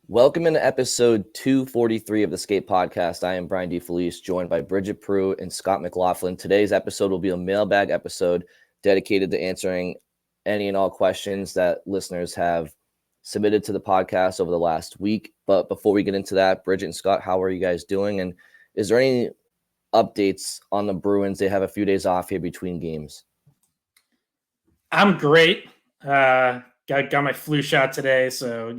Welcome into episode 243 of the Skate Podcast. I am Brian DeFelice, joined by Bridget Prue and Scott McLaughlin. Today's episode will be a mailbag episode dedicated to answering any and all questions that listeners have submitted to the podcast over the last week. But before we get into that, Bridget and Scott, how are you guys doing? And is there any updates on the Bruins? They have a few days off here between games. I'm great. Got my flu shot today, so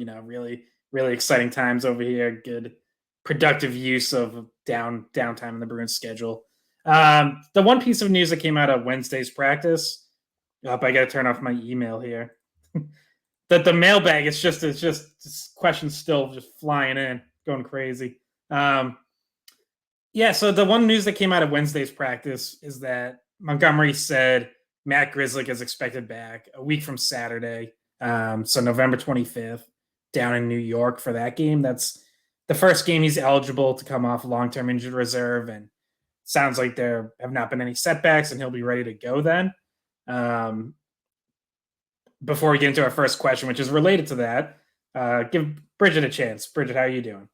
really exciting times over here. Good, productive use of downtime in the Bruins schedule. The one piece of news that came out of Wednesday's practice. I got to turn off my email here. That the mailbag it's just questions still just flying in, going crazy. So the one news that came out of Wednesday's practice is that Montgomery said Matt Grzelcyk is expected back a week from Saturday, so November 25th, down in New York for that game. That's the first game he's eligible to come off long-term injured reserve, and sounds like there have not been any setbacks, and he'll be ready to go then. Before we get into our first question, which is related to that, give Bridget a chance. Bridget, how are you doing?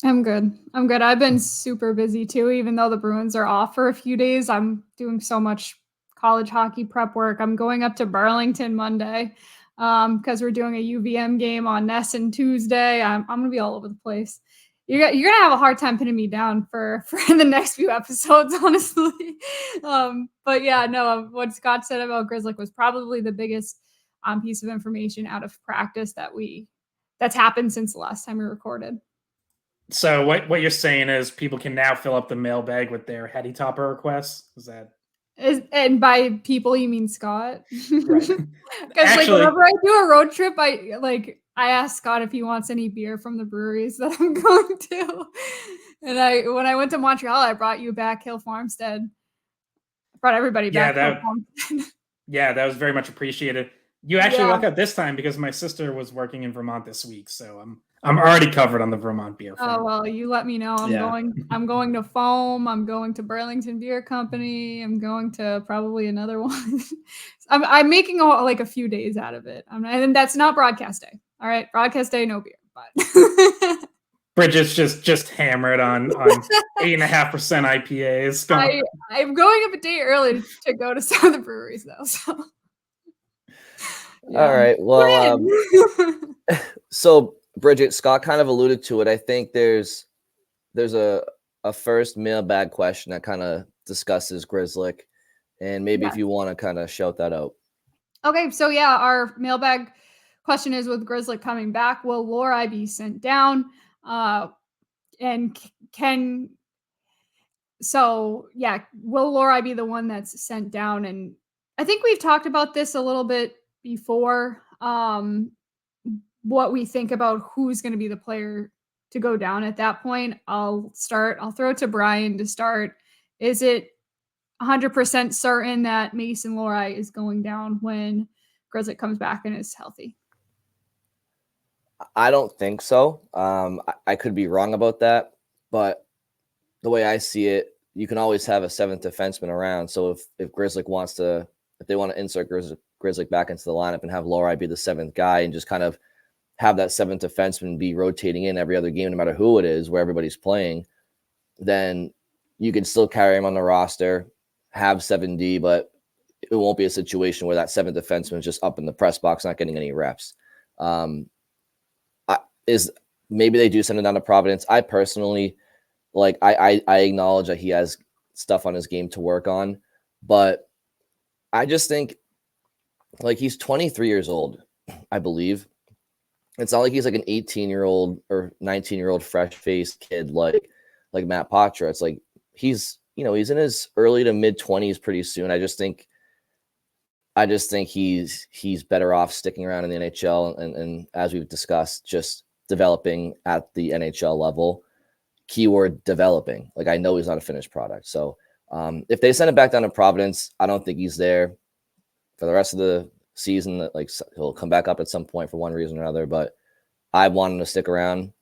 I'm good. I've been super busy too, even though the Bruins are off for a few days. I'm doing so much college hockey prep work. I'm going up to Burlington Monday because we're doing a UVM game on Nesson Tuesday. I'm going to be all over the place. You're going to have a hard time pinning me down for the next few episodes, honestly. But yeah, no, what Scott said about Grzelcyk was probably the biggest piece of information out of practice that's happened since the last time we recorded. So what you're saying is people can now fill up the mailbag with their heady topper requests? And by people you mean Scott? Right. Because whenever I do a road trip, I ask Scott if he wants any beer from the breweries that I'm going to. And when I went to Montreal, I brought you back Hill Farmstead. I brought everybody back. That was very much appreciated. You actually luck out this time because my sister was working in Vermont this week, so I'm already covered on the Vermont beer front. Oh well, you let me know. I'm going to Foam. I'm going to Burlington Beer Company. I'm going to probably another one. I'm making a few days out of it. And that's not broadcast day. All right, broadcast day, no beer. But Bridget's just hammered on 8.5% IPAs. I'm going up a day early to go to some of the breweries though. So. Yeah. All right. Well, so Bridget, Scott kind of alluded to it. I think there's a first mailbag question that kind of discusses Grzelcyk, and maybe if you want to kind of shout that out. Okay. So yeah, our mailbag question is, with Grzelcyk coming back, will Lohrei be sent down? And will Lohrei be the one that's sent down? And I think we've talked about this a little bit before, what we think about who's going to be the player to go down at that point. I'll throw it to Brian to start. Is it 100% certain that Mason Lohrei is going down when Grzelcyk comes back and is healthy? I don't think so. I could be wrong about that, but the way I see it, you can always have a seventh defenseman around. So if Grzelcyk if they want to insert Grzelcyk back into the lineup and have Lohrei be the seventh guy and just kind of have that seventh defenseman be rotating in every other game, no matter who it is, where everybody's playing, then you can still carry him on the roster, have 7D, but it won't be a situation where that seventh defenseman is just up in the press box, not getting any reps. Maybe they do send it down to Providence. I personally, I acknowledge that he has stuff on his game to work on, but I just think he's 23 years old, I believe. It's not like he's like an 18-year-old or 19-year-old fresh-faced kid like Matt Poitras. It's like he's in his early to mid-20s pretty soon. I just think he's better off sticking around in the NHL and as we've discussed, just developing at the NHL level. Keyword developing. I know he's not a finished product. So if they send it back down to Providence, I don't think he's there for the rest of the season. He'll come back up at some point for one reason or another, but I want him to stick around.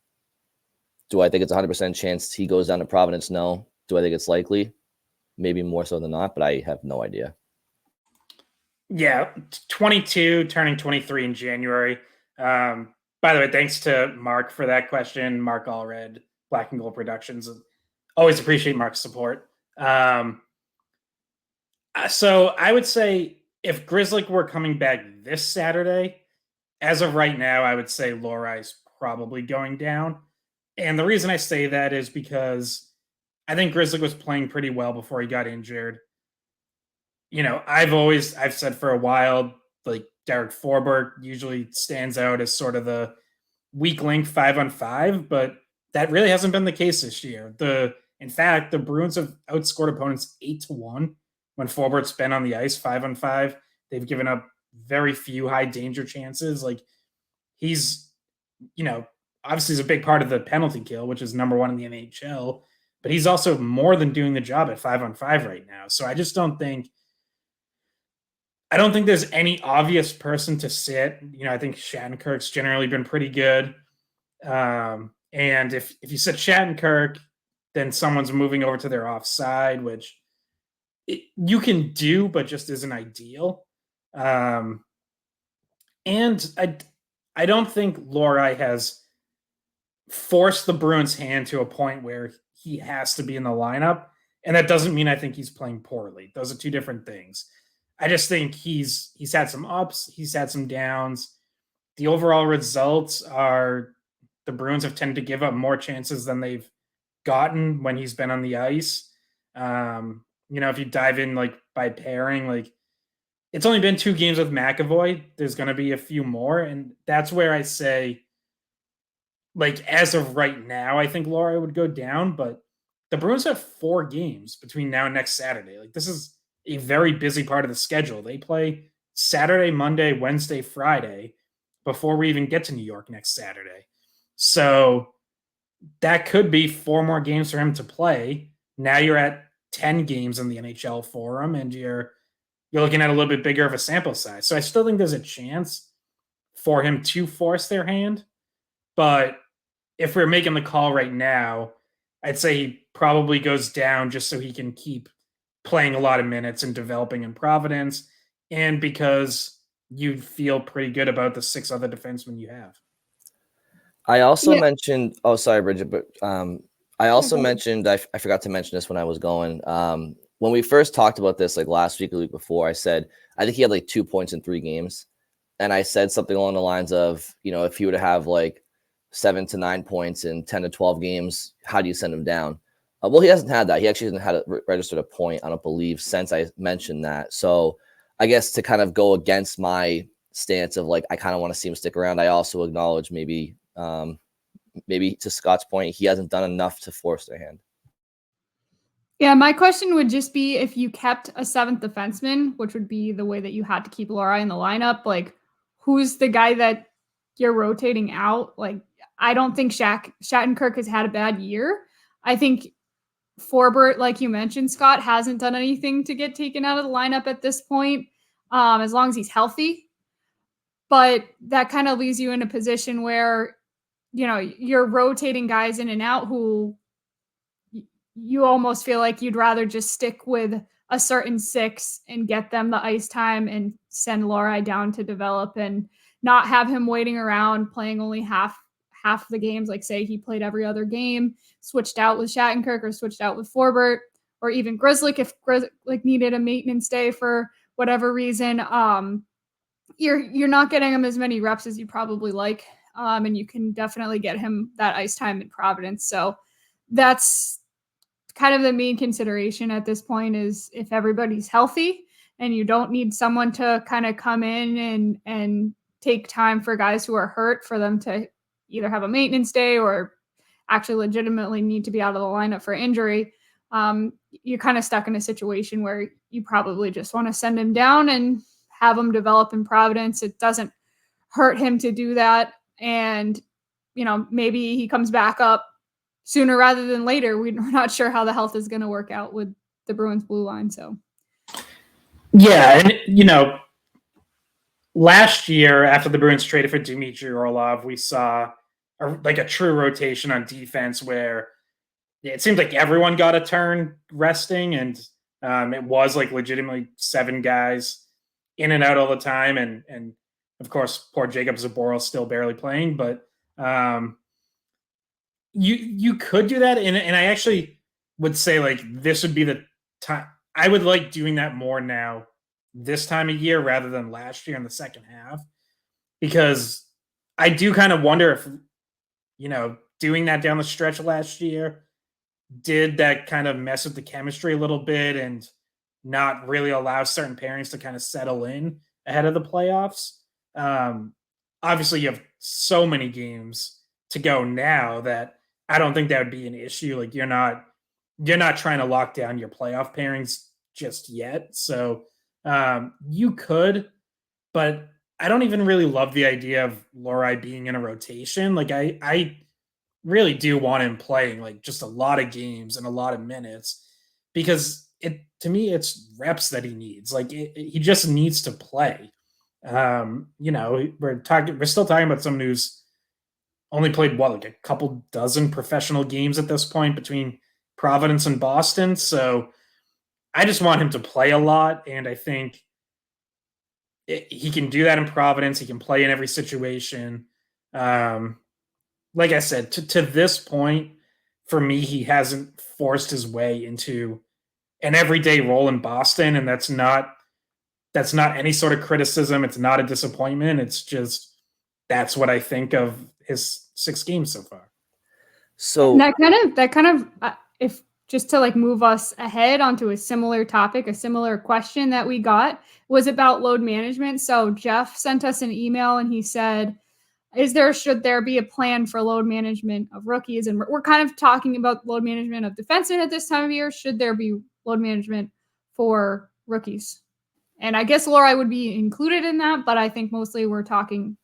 Do I think it's 100% chance he goes down to Providence? No. Do I think it's likely? Maybe more so than not, but I have no idea. Yeah, 22, turning 23 in January. By the way, thanks to Mark for that question. Mark Allred, Black and Gold Productions. Always appreciate Mark's support. So I would say if Grzelcyk were coming back this Saturday, as of right now, I would say Lohrei's probably going down. And the reason I say that is because I think Grzelcyk was playing pretty well before he got injured. I've said for a while, like Derek Forbort usually stands out as sort of the weak link 5-on-5, but that really hasn't been the case this year. In fact, the Bruins have outscored opponents 8-1 when Forbort's been on the ice 5-on-5. They've given up very few high danger chances. Like he's, obviously he's a big part of the penalty kill, which is number 1 in the NHL, but he's also more than doing the job at 5-on-5 right now. So I don't think there's any obvious person to sit. I think Shattenkirk's generally been pretty good. And if you sit Shattenkirk, then someone's moving over to their offside, which you can do, but just isn't ideal. And I don't think Lohrei has forced the Bruins' hand to a point where he has to be in the lineup. And that doesn't mean I think he's playing poorly. Those are two different things. I just think he's had some ups, he's had some downs. The overall results are the Bruins have tended to give up more chances than they've gotten when he's been on the ice. If you dive in like by pairing, like it's only been 2 games with McAvoy. There's going to be a few more, and that's where I say, like as of right now, I think Lohrei would go down. But the Bruins have 4 games between now and next Saturday. Like this is a very busy part of the schedule. They play Saturday, Monday, Wednesday, Friday before we even get to New York next Saturday. So that could be 4 more games for him to play. Now you're at 10 games in the NHL for him, and you're looking at a little bit bigger of a sample size. So I still think there's a chance for him to force their hand. But if we're making the call right now, I'd say he probably goes down just so he can keep playing a lot of minutes and developing in Providence, and because you feel pretty good about the 6 other defensemen you have. I also mentioned, oh, sorry, Bridget, but I also mentioned, I forgot to mention this when I was going. When we first talked about this, like last week or the week before, I said, I think he had like 2 points in 3 games. And I said something along the lines of, if he were to have like 7 to 9 points in 10 to 12 games, how do you send him down? Well, he hasn't had that. He actually hasn't had registered a point, I don't believe, since I mentioned that. So I guess to kind of go against my stance of like, I kind of want to see him stick around, I also acknowledge maybe to Scott's point, he hasn't done enough to force their hand. Yeah, my question would just be if you kept a 7th defenseman, which would be the way that you had to keep Lohrei in the lineup, like who's the guy that you're rotating out? Like, I don't think Shattenkirk has had a bad year. I think Forbort, like you mentioned, Scott, hasn't done anything to get taken out of the lineup at this point, as long as he's healthy. But that kind of leaves you in a position where, you're rotating guys in and out who you almost feel like you'd rather just stick with a certain 6 and get them the ice time and send Lohrei down to develop and not have him waiting around playing only half the games. Like say he played every other game, switched out with Shattenkirk or switched out with Forbort, or even Grzelcyk if Grzelcyk needed a maintenance day for whatever reason. You're not getting him as many reps as you probably like. And you can definitely get him that ice time in Providence. So that's kind of the main consideration at this point, is if everybody's healthy and you don't need someone to kind of come in and take time for guys who are hurt for them to either have a maintenance day or actually legitimately need to be out of the lineup for injury. You're kind of stuck in a situation where you probably just want to send him down and have him develop in Providence. It doesn't hurt him to do that. And, maybe he comes back up sooner rather than later. We're not sure how the health is going to work out with the Bruins blue line. So, yeah. And, last year after the Bruins traded for Dmitry Orlov, we saw a true rotation on defense where it seemed like everyone got a turn resting, and it was like legitimately 7 guys in and out all the time. And Of course, poor Jacob Zaboral still barely playing, but you could do that, and I actually would say like this would be the time. I would like doing that more now this time of year rather than last year in the second half, because I do kind of wonder if, doing that down the stretch last year, did that kind of mess with the chemistry a little bit and not really allow certain pairings to kind of settle in ahead of the playoffs. Obviously, you have so many games to go now that I don't think that would be an issue. Like you're not trying to lock down your playoff pairings just yet. So you could, but I don't even really love the idea of Lohrei being in a rotation. Like I really do want him playing like just a lot of games and a lot of minutes, because to me it's reps that he needs. Like he just needs to play. We're still talking about someone who's only played like a couple dozen professional games at this point between Providence and Boston. So I just want him to play a lot, and I think he can do that in Providence. He can play in every situation. Like I said, to this point, for me, he hasn't forced his way into an everyday role in Boston, and that's not any sort of criticism. It's not a disappointment. It's just that's what I think of his 6 games so far. So that kind of if just to like move us ahead onto a similar topic, a similar question that we got was about load management. So Jeff sent us an email and he said, should there be a plan for load management of rookies? And we're kind of talking about load management of defensemen at this time of year. Should there be load management for rookies? And I guess Lohrei would be included in that, but I think mostly we're talking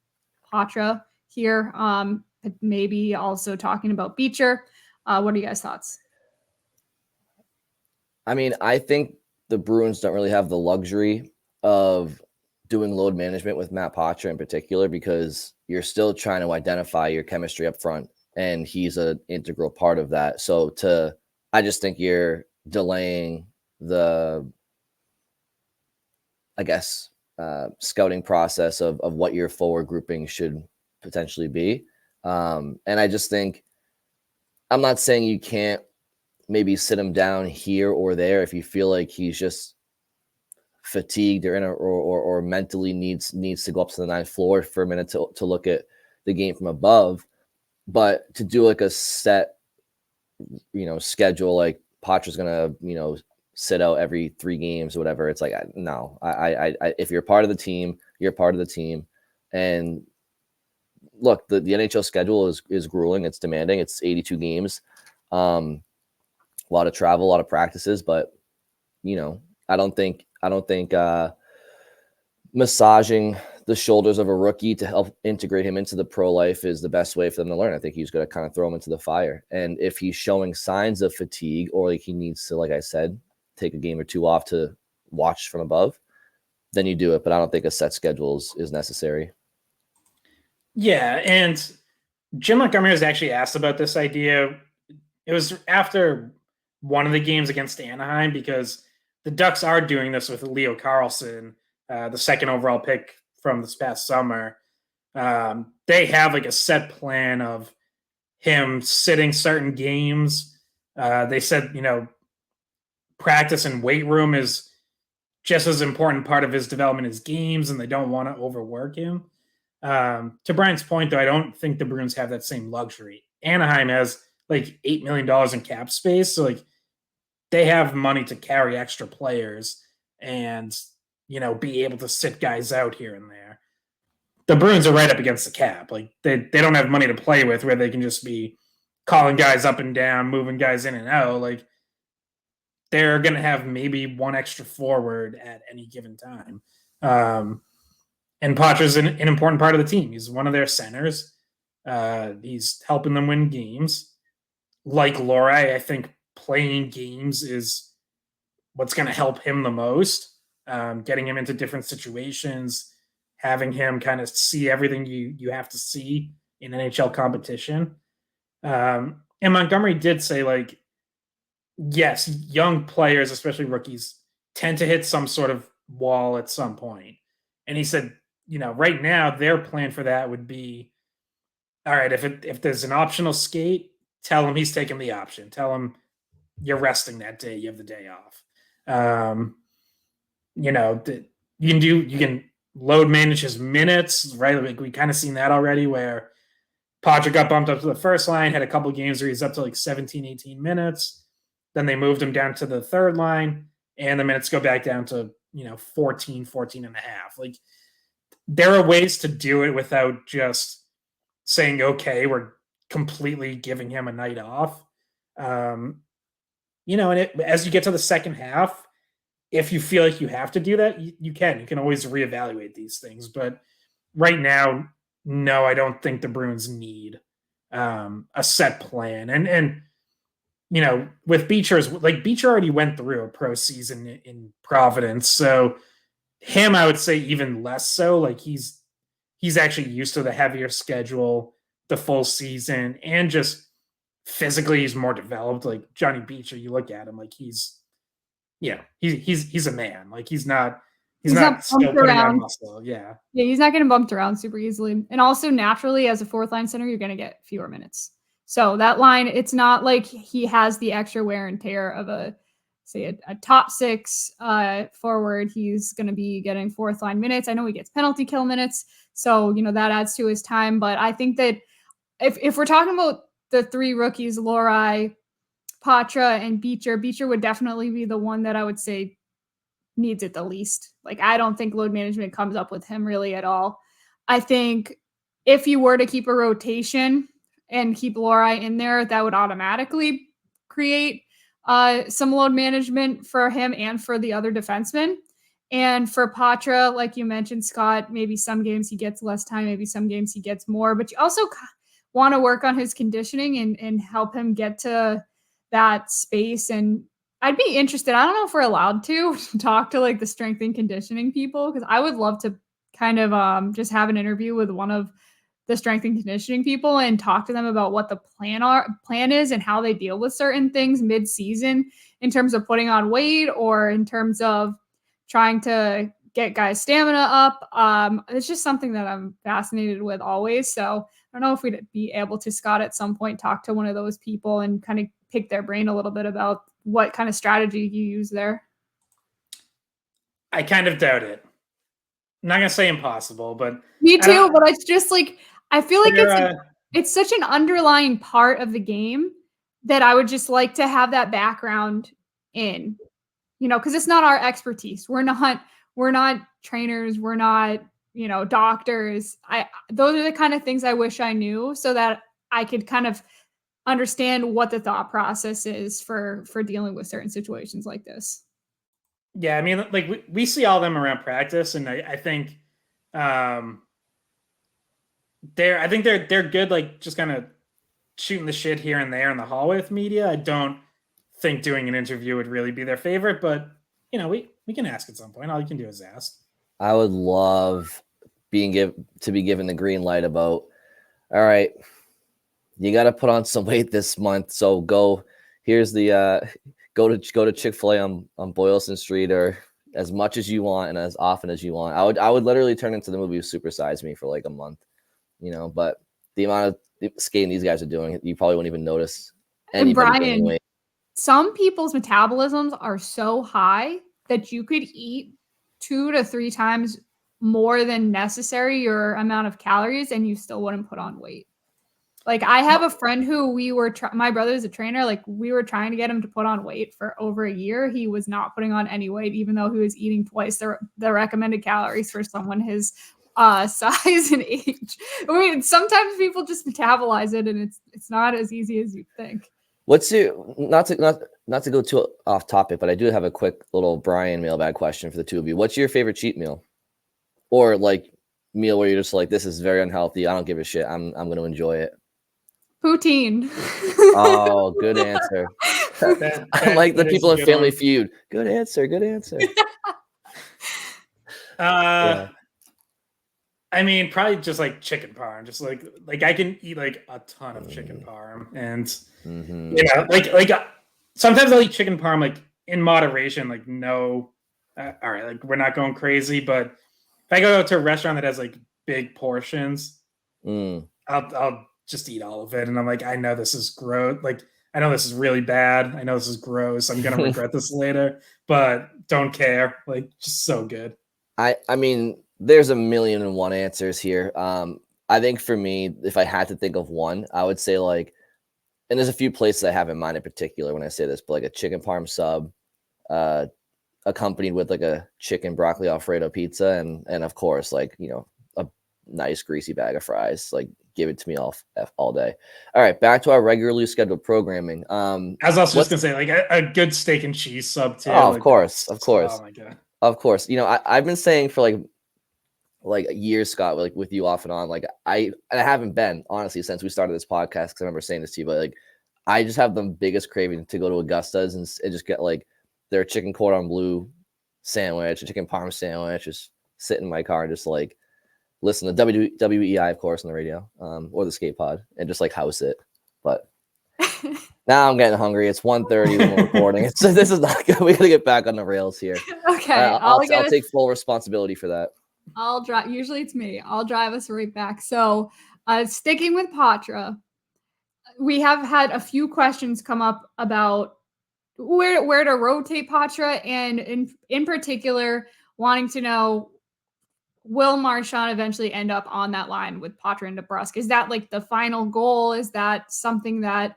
Patra here. But maybe also talking about Beecher. What are you guys' thoughts? I mean, I think the Bruins don't really have the luxury of doing load management with Matt Patra in particular, because you're still trying to identify your chemistry up front, and he's an integral part of that. So I just think you're delaying the, I guess, scouting process of what your forward grouping should potentially be. And I just think, I'm not saying you can't maybe sit him down here or there if you feel like he's just fatigued or mentally needs to go up to the 9th floor for a minute to look at the game from above. But to do like a set, schedule, like Patra's gonna, sit out every 3 games or whatever. It's like, no, I if you're part of the team, you're part of the team. And look, the NHL schedule is grueling. It's demanding. It's 82 games. A lot of travel, a lot of practices, but I don't think massaging the shoulders of a rookie to help integrate him into the pro life is the best way for them to learn. I think he's going to kind of throw him into the fire. And if he's showing signs of fatigue, or like he needs to, like I said, take a game or 2 off to watch from above, then you do it. But I don't think a set schedule is necessary. Yeah, and Jim Montgomery was actually asked about this idea. It was after one of the games against Anaheim, because the Ducks are doing this with Leo Carlsson, the 2nd overall pick from this past summer. They have like a set plan of him sitting certain games. They said, practice and weight room is just as important part of his development as games, and they don't want to overwork him. To Brian's point, though, I don't think the Bruins have that same luxury. Anaheim has like $8 million in cap space, so like they have money to carry extra players and be able to sit guys out here and there. The Bruins are right up against the cap. Like they don't have money to play with where they can just be calling guys up and down, moving guys in and out. Like they're going to have maybe one extra forward at any given time. And Patra's an important part of the team. He's one of their centers. He's helping them win games. Like Lohrei, I think playing games is what's going to help him the most. Getting him into different situations, having him kind of see everything you have to see in NHL competition. And Montgomery did say, like, yes, young players, especially rookies, tend to hit some sort of wall at some point. And he said right now their plan for that would be, all right, if there's an optional skate, tell him he's taking the option. Tell him you're resting that day. You have the day off. You can load manage his minutes, right? Like we kind of seen that already where Patrick got bumped up to the first line, had a couple games where he's up to like 17, 18 minutes. Then they moved him down to the third line, and the minutes go back down to, 14 and a half. Like there are ways to do it without just saying, okay, we're completely giving him a night off. And as you get to the second half, if you feel like you have to do that, you can. You can always reevaluate these things. But right now, no, I don't think the Bruins need a set plan. And with Beecher's, like Beecher already went through a pro season in Providence. So him, I would say even less so. Like he's actually used to the heavier schedule, the full season, and just physically he's more developed. Like Johnny Beecher, you look at him like he's a man. Like he's not still putting on muscle. Yeah, he's not getting bumped around super easily. And also naturally as a fourth line center, you're going to get fewer minutes. So that line, it's not like he has the extra wear and tear of a top six forward. He's going to be getting fourth line minutes. I know he gets penalty kill minutes. So, that adds to his time. But I think that if we're talking about the three rookies, Lohrei, Patra, and Beecher would definitely be the one that I would say needs it the least. Like, I don't think load management comes up with him really at all. I think if you were to keep a rotation and keep Lohrei in there, that would automatically create some load management for him and for the other defensemen. And for Patra, like you mentioned, Scott, maybe some games he gets less time, maybe some games he gets more, but you also want to work on his conditioning and help him get to that space. And I'd be interested, I don't know if we're allowed to talk to like the strength and conditioning people, because I would love to kind of just have an interview with one of the strength and conditioning people and talk to them about what the plan is and how they deal with certain things mid-season in terms of putting on weight or in terms of trying to get guys' stamina up. It's just something that I'm fascinated with always. So I don't know if we'd be able to, Scott, at some point talk to one of those people and kind of pick their brain a little bit about what kind of strategy you use there. I kind of doubt it. I'm not going to say impossible, but me too. But it's just like, I feel like it's such an underlying part of the game that I would just like to have that background in, because it's not our expertise. We're not trainers. We're not, doctors. Those are the kind of things I wish I knew so that I could kind of understand what the thought process is for dealing with certain situations like this. Yeah, I mean, like we see all of them around practice, and I think they're good, like just kind of shooting the shit here and there in the hallway with media. I don't think doing an interview would really be their favorite, but we can ask at some point. All you can do is ask. I would love to be given the green light about, all right, you got to put on some weight this month. So here's the go to Chick-fil-A on Boylston Street, or as much as you want and as often as you want. I would literally turn into the movie Super Size Me for like a month, but the amount of skating these guys are doing, you probably won't even notice anybody gaining weight. Some people's metabolisms are so high that you could eat 2 to 3 times more than necessary your amount of calories and you still wouldn't put on weight. Like I have a friend who my brother's a trainer. Like we were trying to get him to put on weight for over a year. He was not putting on any weight, even though he was eating twice the recommended calories for someone his size and age. I mean, sometimes people just metabolize it and it's not as easy as you think. What's your not to go too off topic, but I do have a quick little Brian mailbag question for the two of you. What's your favorite cheat meal, or like meal where you're just like, this is very unhealthy, I don't give a shit, I'm going to enjoy it? Poutine. Oh, good answer. I like the people in Family Feud. Good answer. Yeah. I mean, probably just like chicken parm. Just like I can eat like a ton of chicken parm, and like sometimes I'll eat chicken parm like in moderation. Like no, all right, like we're not going crazy, but I go to a restaurant that has like big portions, Mm. I'll just eat all of it, and I'm like, I know this is gross. Like, I know this is really bad. I know this is gross. I'm gonna regret this later, but don't care. Like, just so good. I mean, there's a million and one answers here. I think for me, if I had to think of one, I would say like, and there's a few places I have in mind in particular when I say this, but like a chicken parm sub, accompanied with like a chicken broccoli Alfredo pizza, and of course, like, you know, a nice greasy bag of fries. Like, give it to me all day. All right, back to our regularly scheduled programming. I was also just gonna say like a good steak and cheese sub too. Oh, like of course. Oh my god. Of course. You know, I've been saying for like years, Scott, like with you off and on, like I haven't been honestly since we started this podcast, because I remember saying this to you, but like I just have the biggest craving to go to Augusta's and just get like their chicken cordon bleu sandwich, a chicken parm sandwich, just sit in my car and just like listen to WEI, of course, on the radio, or the skate pod, and just like house it. But now I'm getting hungry. It's 1:30 when we're recording. This is not good. We gotta get back on the rails here. Okay, I'll take full responsibility for that. I'll drive. Usually it's me. I'll drive us right back. So, sticking with Patra, we have had a few questions come up about where to rotate Patra, and in particular, wanting to know, will Marchand eventually end up on that line with Patra and DeBrusk? Is that like the final goal? Is that something that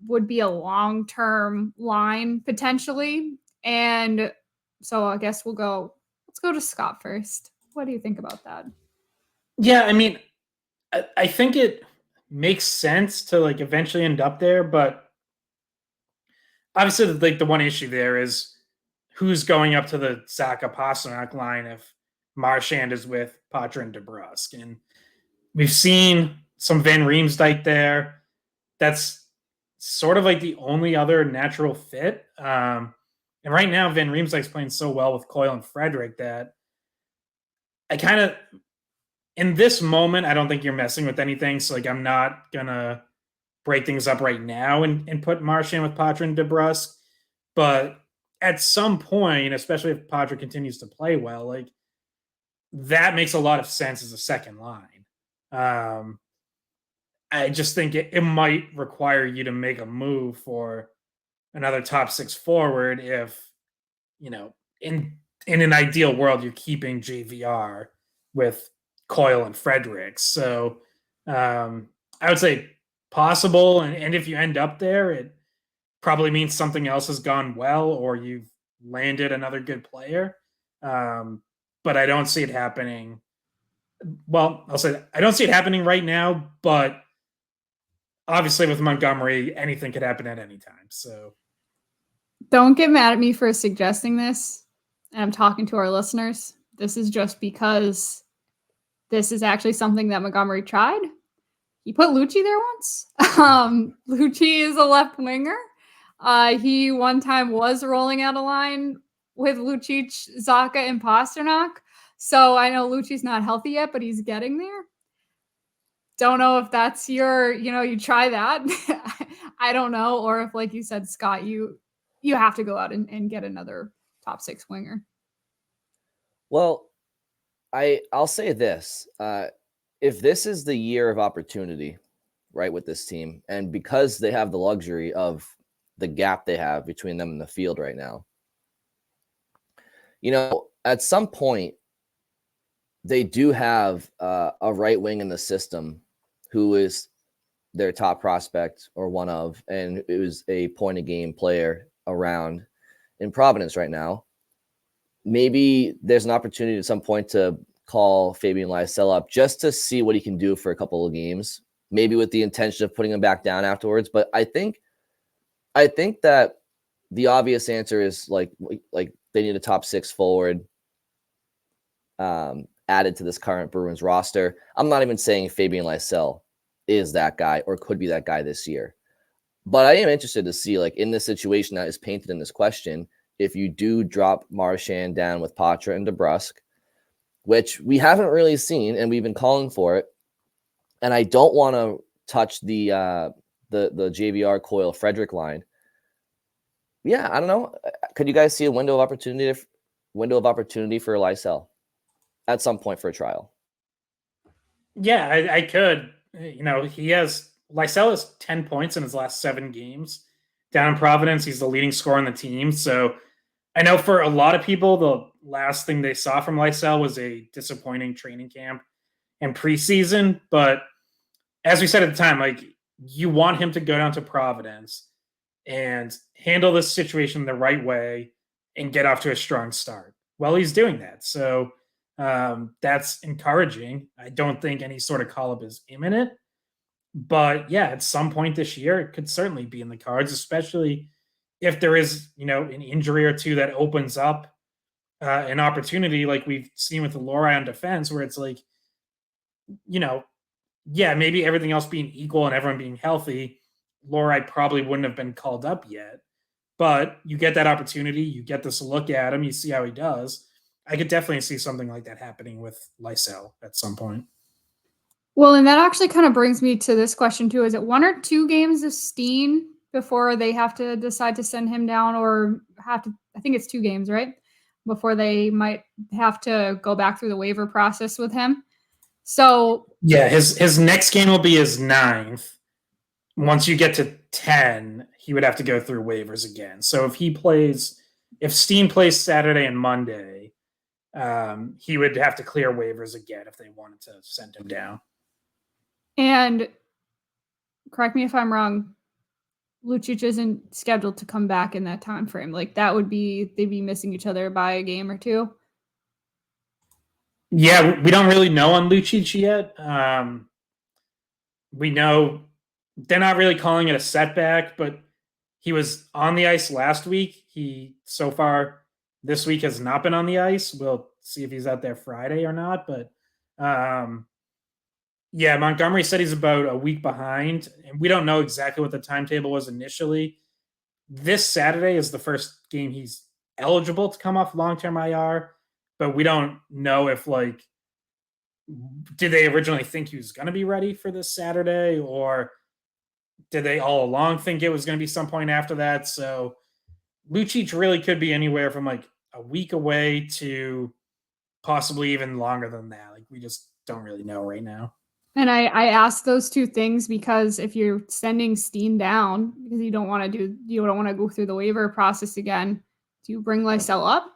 would be a long-term line potentially? And so I guess let's go to Scott first. What do you think about that? Yeah, I mean, I think it makes sense to like eventually end up there, but obviously like the one issue there is who's going up to the Saka Pasternak line if Marchand is with Patra and DeBrusk. And we've seen some Van Riemsdyk there. That's sort of like the only other natural fit. And right now, Van Riemsdyk's playing so well with Coyle and Frederick that I kind of, in this moment, I don't think you're messing with anything. So like, I'm not gonna break things up right now and put Marchand with Patra and DeBrusk. But at some point, especially if Patra continues to play well, like that makes a lot of sense as a second line. I just think it might require you to make a move for another top six forward if, you know, in an ideal world, you're keeping JVR with Coyle and Fredericks. So I would say possible. And if you end up there, it probably means something else has gone well or you've landed another good player. But I don't see it happening. Well, I'll say that. I don't see it happening right now, but obviously with Montgomery, anything could happen at any time. So don't get mad at me for suggesting this. I'm talking to our listeners. This is just because this is actually something that Montgomery tried. He put Lucci there once. Lucci is a left winger. He one time was rolling out a line with Lucic, Zacha, and Pasternak. So I know Lucci's not healthy yet, but he's getting there. Don't know if that's you try that. I don't know. Or if, like you said, Scott, you have to go out and get another top six winger. Well, I'll say this. If this is the year of opportunity, right, with this team, and because they have the luxury of the gap they have between them and the field right now, you know, at some point, they do have a right wing in the system who is their top prospect or one of, and it was a point of game player around in Providence right now. Maybe there's an opportunity at some point to call Fabian Lysell up just to see what he can do for a couple of games, maybe with the intention of putting him back down afterwards. But I think that the obvious answer is like they need a top six forward added to this current Bruins roster. I'm not even saying Fabian Lysell is that guy or could be that guy this year. But I am interested to see, like, in this situation that is painted in this question, if you do drop Marchand down with Patra and DeBrusk, which we haven't really seen, and we've been calling for it. And I don't want to touch the JVR Coyle Frederick line. Yeah, I don't know. Could you guys see a window of opportunity for Lysell? at some point for a trial. Yeah, I could. Lysell has 10 points in his last 7 games. Down in Providence, he's the leading scorer on the team. So I know for a lot of people, the last thing they saw from Lysell was a disappointing training camp and preseason. But as we said at the time, like, you want him to go down to Providence and handle this situation the right way and get off to a strong start. Well, he's doing that. So that's encouraging. I don't think any sort of call-up is imminent. But yeah, at some point this year, it could certainly be in the cards, especially if there is, an injury or two that opens up an opportunity like we've seen with the Lohrei on defense, where it's like, maybe everything else being equal and everyone being healthy, Lohrei probably wouldn't have been called up yet. But you get that opportunity, you get this look at him, you see how he does. I could definitely see something like that happening with Lysell at some point. Well, and that actually kind of brings me to this question too. Is it 1 or 2 games of Steen before they have to decide to send him down, or I think it's 2 games, right? Before they might have to go back through the waiver process with him. So yeah, his next game will be his 9th. Once you get to 10, he would have to go through waivers again. So if Steen plays Saturday and Monday, he would have to clear waivers again if they wanted to send him down. And correct me if I'm wrong, Lucic isn't scheduled to come back in that time frame. Like, they'd be missing each other by a game or 2. Yeah, we don't really know on Lucic yet. We know they're not really calling it a setback, but he was on the ice last week. He, so far this week, has not been on the ice. We'll see if he's out there Friday or not. But yeah, Montgomery said he's about a week behind, and we don't know exactly what the timetable was initially. This Saturday is the first game he's eligible to come off long-term IR, but we don't know if, like, did they originally think he was going to be ready for this Saturday, or did they all along think it was going to be some point after that? So Lucic really could be anywhere from like a week away to possibly even longer than that. Like, we just don't really know right now. And I asked those 2 things because if you're sending Steen down because you don't want to go through the waiver process again, do you bring Lysell up?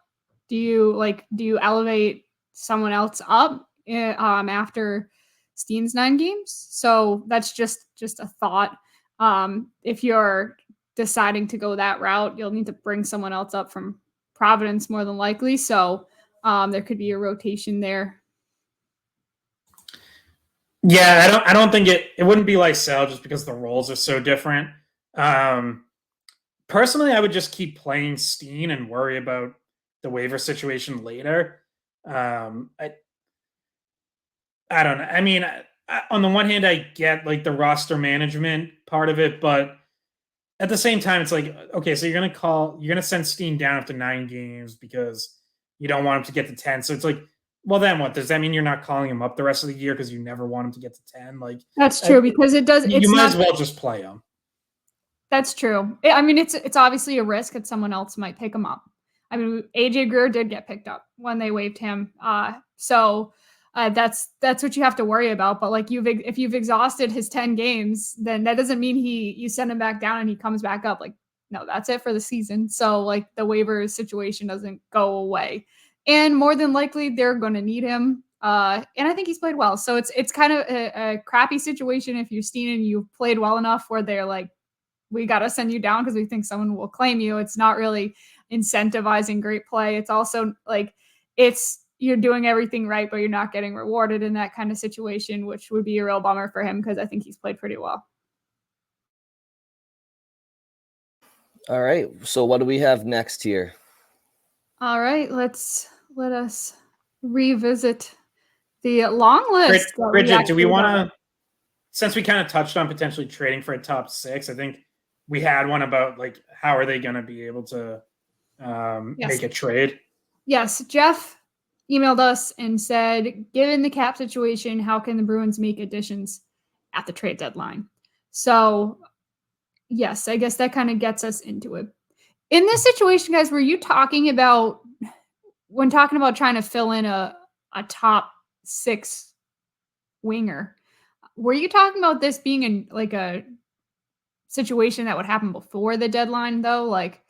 Do you elevate someone else up after Steen's 9 games? So that's just a thought. If you're deciding to go that route, you'll need to bring someone else up from Providence more than likely. So there could be a rotation there. Yeah, I don't think it wouldn't be Lysell just because the roles are so different. Personally, I would just keep playing Steen and worry about the waiver situation later. I don't know. I mean, on the one hand, I get like the roster management part of it, but at the same time, it's like, okay, so you're gonna send Steen down after 9 games because you don't want him to get to 10. So it's like, well, then what? Does that mean you're not calling him up the rest of the year because you never want him to get to 10? Like, that's true, because it does. You might as well just play him. That's true. I mean, it's obviously a risk that someone else might pick him up. I mean, AJ Greer did get picked up when they waived him. So that's what you have to worry about. But like, if you've exhausted his 10 games, then that doesn't mean you send him back down and he comes back up. Like, no, that's it for the season. So like, the waiver situation doesn't go away. And more than likely, they're going to need him. And I think he's played well. So it's kind of a crappy situation if you're Steen and you've played well enough where they're like, we got to send you down because we think someone will claim you. It's not really incentivizing great play. It's also like, you're doing everything right, but you're not getting rewarded in that kind of situation, which would be a real bummer for him because I think he's played pretty well. All right. So what do we have next here? All right. Let us revisit the long list. Bridget, do we want to, since we kind of touched on potentially trading for a top 6, I think we had one about like, how are they going to be able to make a trade? Yes. Jeff emailed us and said, given the cap situation, how can the Bruins make additions at the trade deadline? So yes, I guess that kind of gets us into it. In this situation, guys, were you talking about, when talking about trying to fill in a a top 6 winger. Were you talking about this being in like a situation that would happen before the deadline though? Like,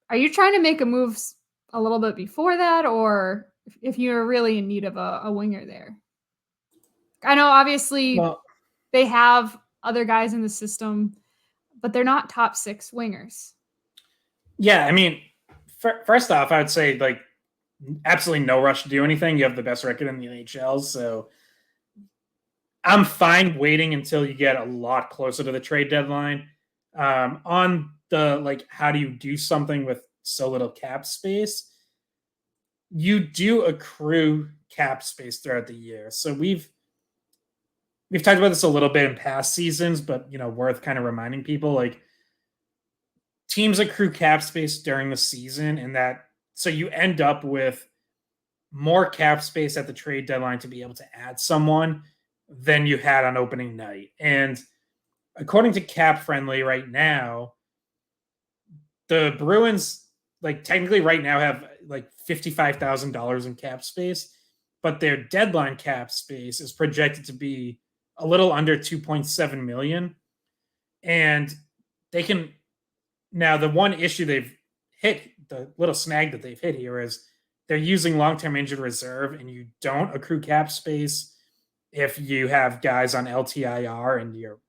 are you trying to make a move a little bit before that, or if you're really in need of a winger there? I know obviously they have other guys in the system, but they're not top 6 wingers. Yeah, I mean, first off, I would say like absolutely no rush to do anything. You have the best record in the NHL, so I'm fine waiting until you get a lot closer to the trade deadline. On the like, how do you do something with so little cap space? You do accrue cap space throughout the year. So we've talked about this a little bit in past seasons, but worth kind of reminding people, like, teams accrue cap space during the season, and that so you end up with more cap space at the trade deadline to be able to add someone than you had on opening night. And according to Cap Friendly right now, the Bruins, like, technically right now have like $55,000 in cap space, but their deadline cap space is projected to be a little under 2.7 million. And they can now, the one issue they've hit, the little snag that they've hit here, is they're using long-term injured reserve, and you don't accrue cap space if you have guys on LTIR and you're,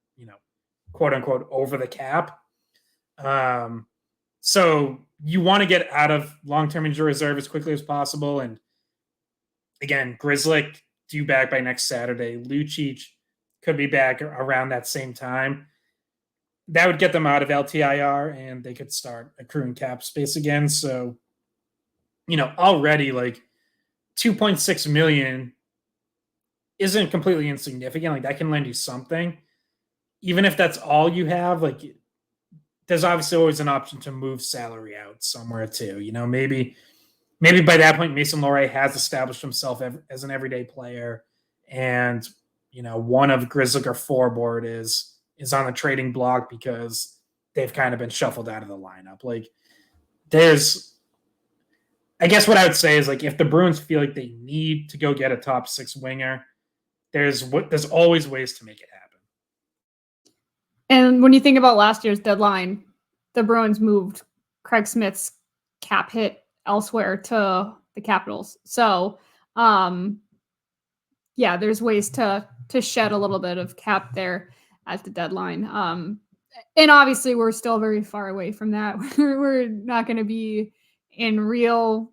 quote unquote, over the cap. So you want to get out of long-term injury reserve as quickly as possible. And again, Grzelcyk due back by next Saturday. Lucic could be back around that same time. That would get them out of LTIR, and they could start accruing cap space again. So, already like 2.6 million isn't completely insignificant. Like, that can lend you something. Even if that's all you have, like, there's obviously always an option to move salary out somewhere too. Maybe by that point, Mason Lohrei has established himself as an everyday player, and one of Grzelcyk or forward is on the trading block because they've kind of been shuffled out of the lineup. Like, I guess what I would say is, like, if the Bruins feel like they need to go get a top 6 winger, there's always ways to make it happen. And when you think about last year's deadline, the Bruins moved Craig Smith's cap hit elsewhere to the Capitals. So, yeah, there's ways to shed a little bit of cap there at the deadline. And obviously, we're still very far away from that. We're not going to be in real,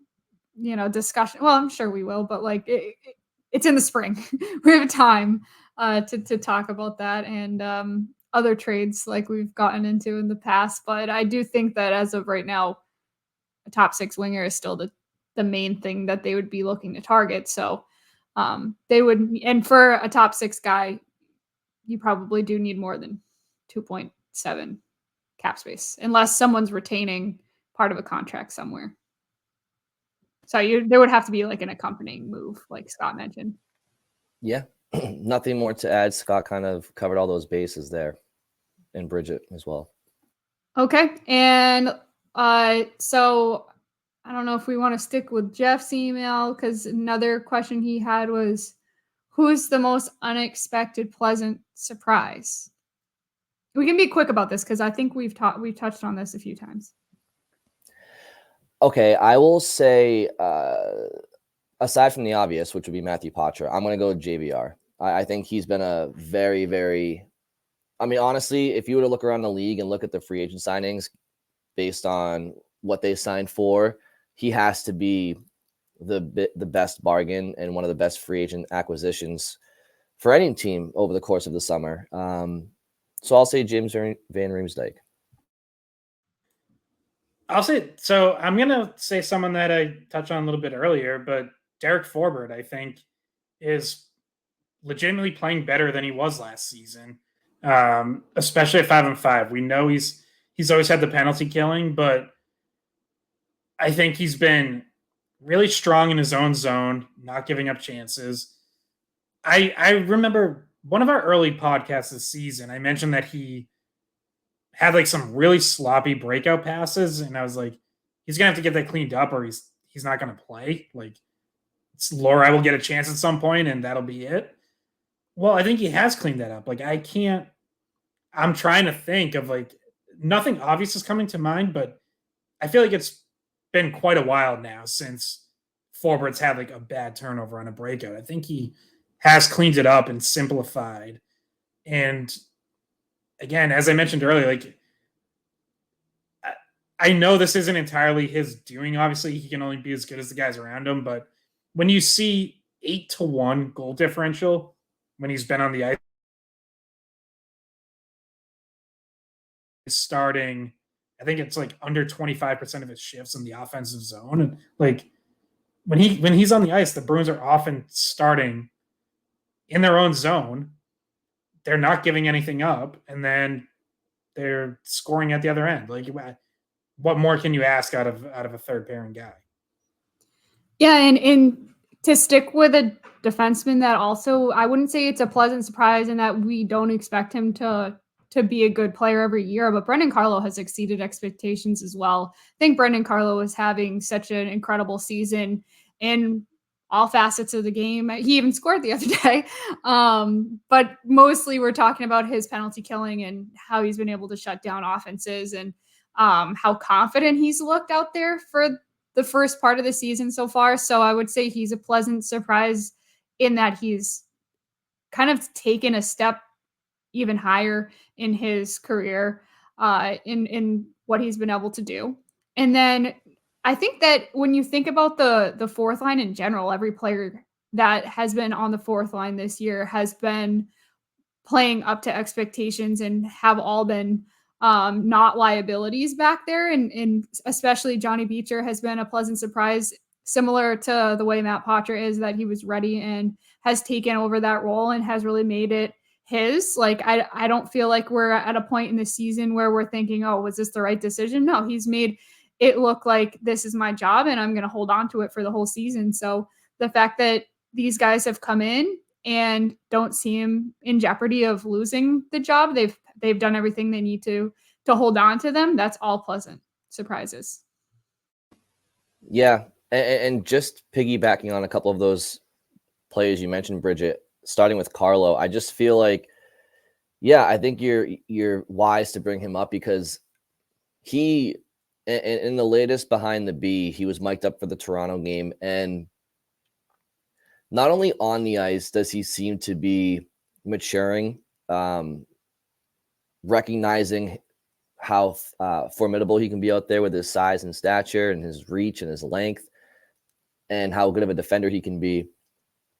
discussion. Well, I'm sure we will, but like it's in the spring. We have time to talk about that and other trades like we've gotten into in the past. But I do think that as of right now, a top 6 winger is still the main thing that they would be looking to target. So they would, and for a top 6 guy, you probably do need more than 2.7 cap space, unless someone's retaining part of a contract somewhere. So there would have to be like an accompanying move, like Scott mentioned. Yeah, nothing more to add. Scott kind of covered all those bases there, and Bridget as well. Okay, and so I don't know if we want to stick with Jeff's email, because another question he had was, who's the most unexpected pleasant surprise? We can be quick about this because I think we've touched on this a few times. Okay, I will say, aside from the obvious, which would be Matthew Poitras, I'm going to go with JVR. I think he's been a very, very, honestly, if you were to look around the league and look at the free agent signings based on what they signed for, he has to be the best bargain and one of the best free agent acquisitions for any team over the course of the summer. So I'll say James Van Riemsdyk. I'll say, so I'm going to say someone that I touched on a little bit earlier, but Derek Forbort, I think, is legitimately playing better than he was last season, especially at 5-5. We know he's always had the penalty killing, but I think he's been really strong in his own zone, not giving up chances. I remember one of our early podcasts this season, I mentioned that he had like some really sloppy breakout passes, and I was like, he's gonna have to get that cleaned up or he's not gonna play. Like, Lohrei will get a chance at some point and that'll be it. Well, I think he has cleaned that up. Like I'm trying to think of like nothing obvious is coming to mind, but I feel like it's been quite a while now since forwards had like a bad turnover on a breakout. I think he has cleaned it up and simplified. And again, as I mentioned earlier, like I know this isn't entirely his doing. Obviously, he can only be as good as the guys around him. But when you see 8-1 goal differential when he's been on the ice, starting, I think it's like under 25% of his shifts in the offensive zone. And like when he's on the ice, the Bruins are often starting in their own zone. They're not giving anything up, and then they're scoring at the other end. Like, what more can you ask out of a third pairing guy? Yeah, and to stick with a defenseman that also, I wouldn't say it's a pleasant surprise in that we don't expect him to be a good player every year, but Brendan Carlo has exceeded expectations as well. I think Brendan Carlo is having such an incredible season in all facets of the game. He even scored the other day. But mostly we're talking about his penalty killing and how he's been able to shut down offenses and how confident he's looked out there for the first part of the season so far. So I would say he's a pleasant surprise in that he's kind of taken a step even higher in his career, in what he's been able to do. And then I think that when you think about the fourth line in general, every player that has been on the fourth line this year has been playing up to expectations and have all been not liabilities back there. And especially Johnny Beecher has been a pleasant surprise, similar to the way Matt Poitras is, that he was ready and has taken over that role and has really made it his. Like, I don't feel like we're at a point in the season where we're thinking, oh, was this the right decision? No, he's made it look like this is my job and I'm going to hold on to it for the whole season. So the fact that these guys have come in and don't seem in jeopardy of losing the job, they've done everything they need to hold on to them. That's all pleasant surprises. Yeah, and just piggybacking on a couple of those players you mentioned, Bridget, starting with Carlo, I just feel like, yeah, I think you're wise to bring him up because he, in the latest Behind the B, he was mic'd up for the Toronto game, and not only on the ice does he seem to be maturing, recognizing how formidable he can be out there with his size and stature and his reach and his length, and how good of a defender he can be.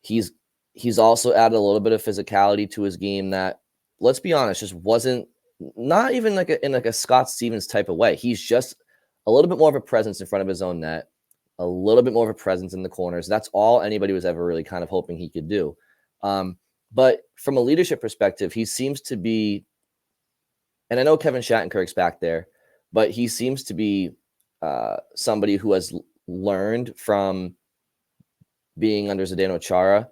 He's also added a little bit of physicality to his game that, let's be honest, just wasn't, not even like in a Scott Stevens type of way. He's just a little bit more of a presence in front of his own net, a little bit more of a presence in the corners. That's all anybody was ever really kind of hoping he could do. But from a leadership perspective, he seems to be, and I know Kevin Shattenkirk's back there, but he seems to be somebody who has learned from being under Zdeno Chara.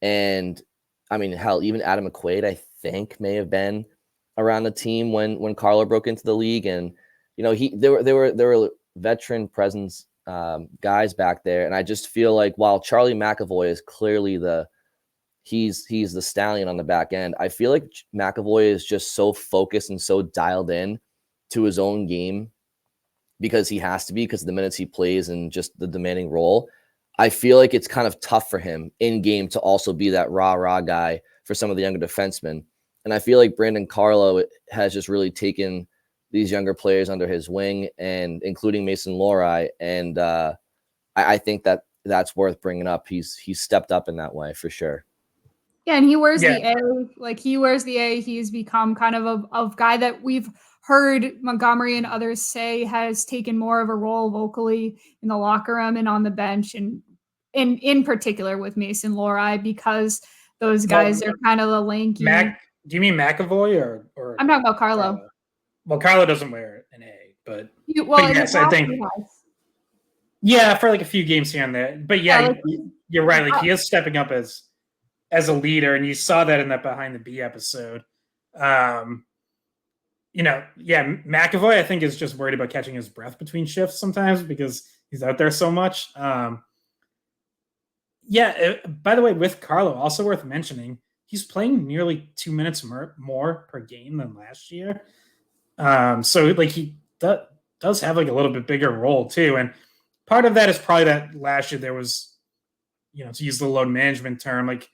And I mean, hell, even Adam McQuaid, I think, may have been around the team when Carlo broke into the league. And, you know, there were veteran presence guys back there. And I just feel like while Charlie McAvoy is clearly he's the stallion on the back end, I feel like McAvoy is just so focused and so dialed in to his own game because he has to be, because of the minutes he plays and just the demanding role. I feel like it's kind of tough for him in game to also be that rah guy for some of the younger defensemen. And I feel like Brandon Carlo has just really taken these younger players under his wing, and including Mason Lohrei. And I think that's worth bringing up. He's stepped up in that way for sure. Yeah, and he wears the A. Like, he wears the A. He's become kind of a guy that we've heard Montgomery and others say has taken more of a role vocally in the locker room and on the bench, and in particular with Mason Lohrei, because those guys are kind of the lanky. Do you mean McAvoy or? I'm talking about Carlo. Well, Carlo doesn't wear an A, but yes, I think. Yeah, for like a few games here and there. But yeah, you're right. Like, he is stepping up as a leader, and you saw that in that Behind the B episode. You know, yeah, McAvoy, I think, is just worried about catching his breath between shifts sometimes because he's out there so much. Yeah. By the way, with Carlo, also worth mentioning, he's playing nearly 2 minutes more per game than last year. So like he does have like a little bit bigger role too, and part of that is probably that last year there was, to use the load management term, like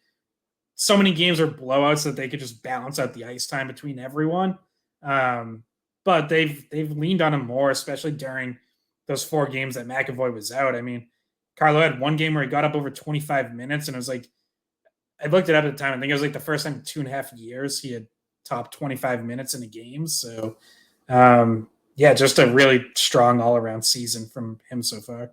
so many games are blowouts that they could just balance out the ice time between everyone. But they've leaned on him more, especially during those 4 games that McAvoy was out. I mean, Carlo had one game where he got up over 25 minutes, and it was like, I looked it up at the time. I think it was like the first time in 2.5 years he had topped 25 minutes in a game. So, yeah, just a really strong all around season from him so far.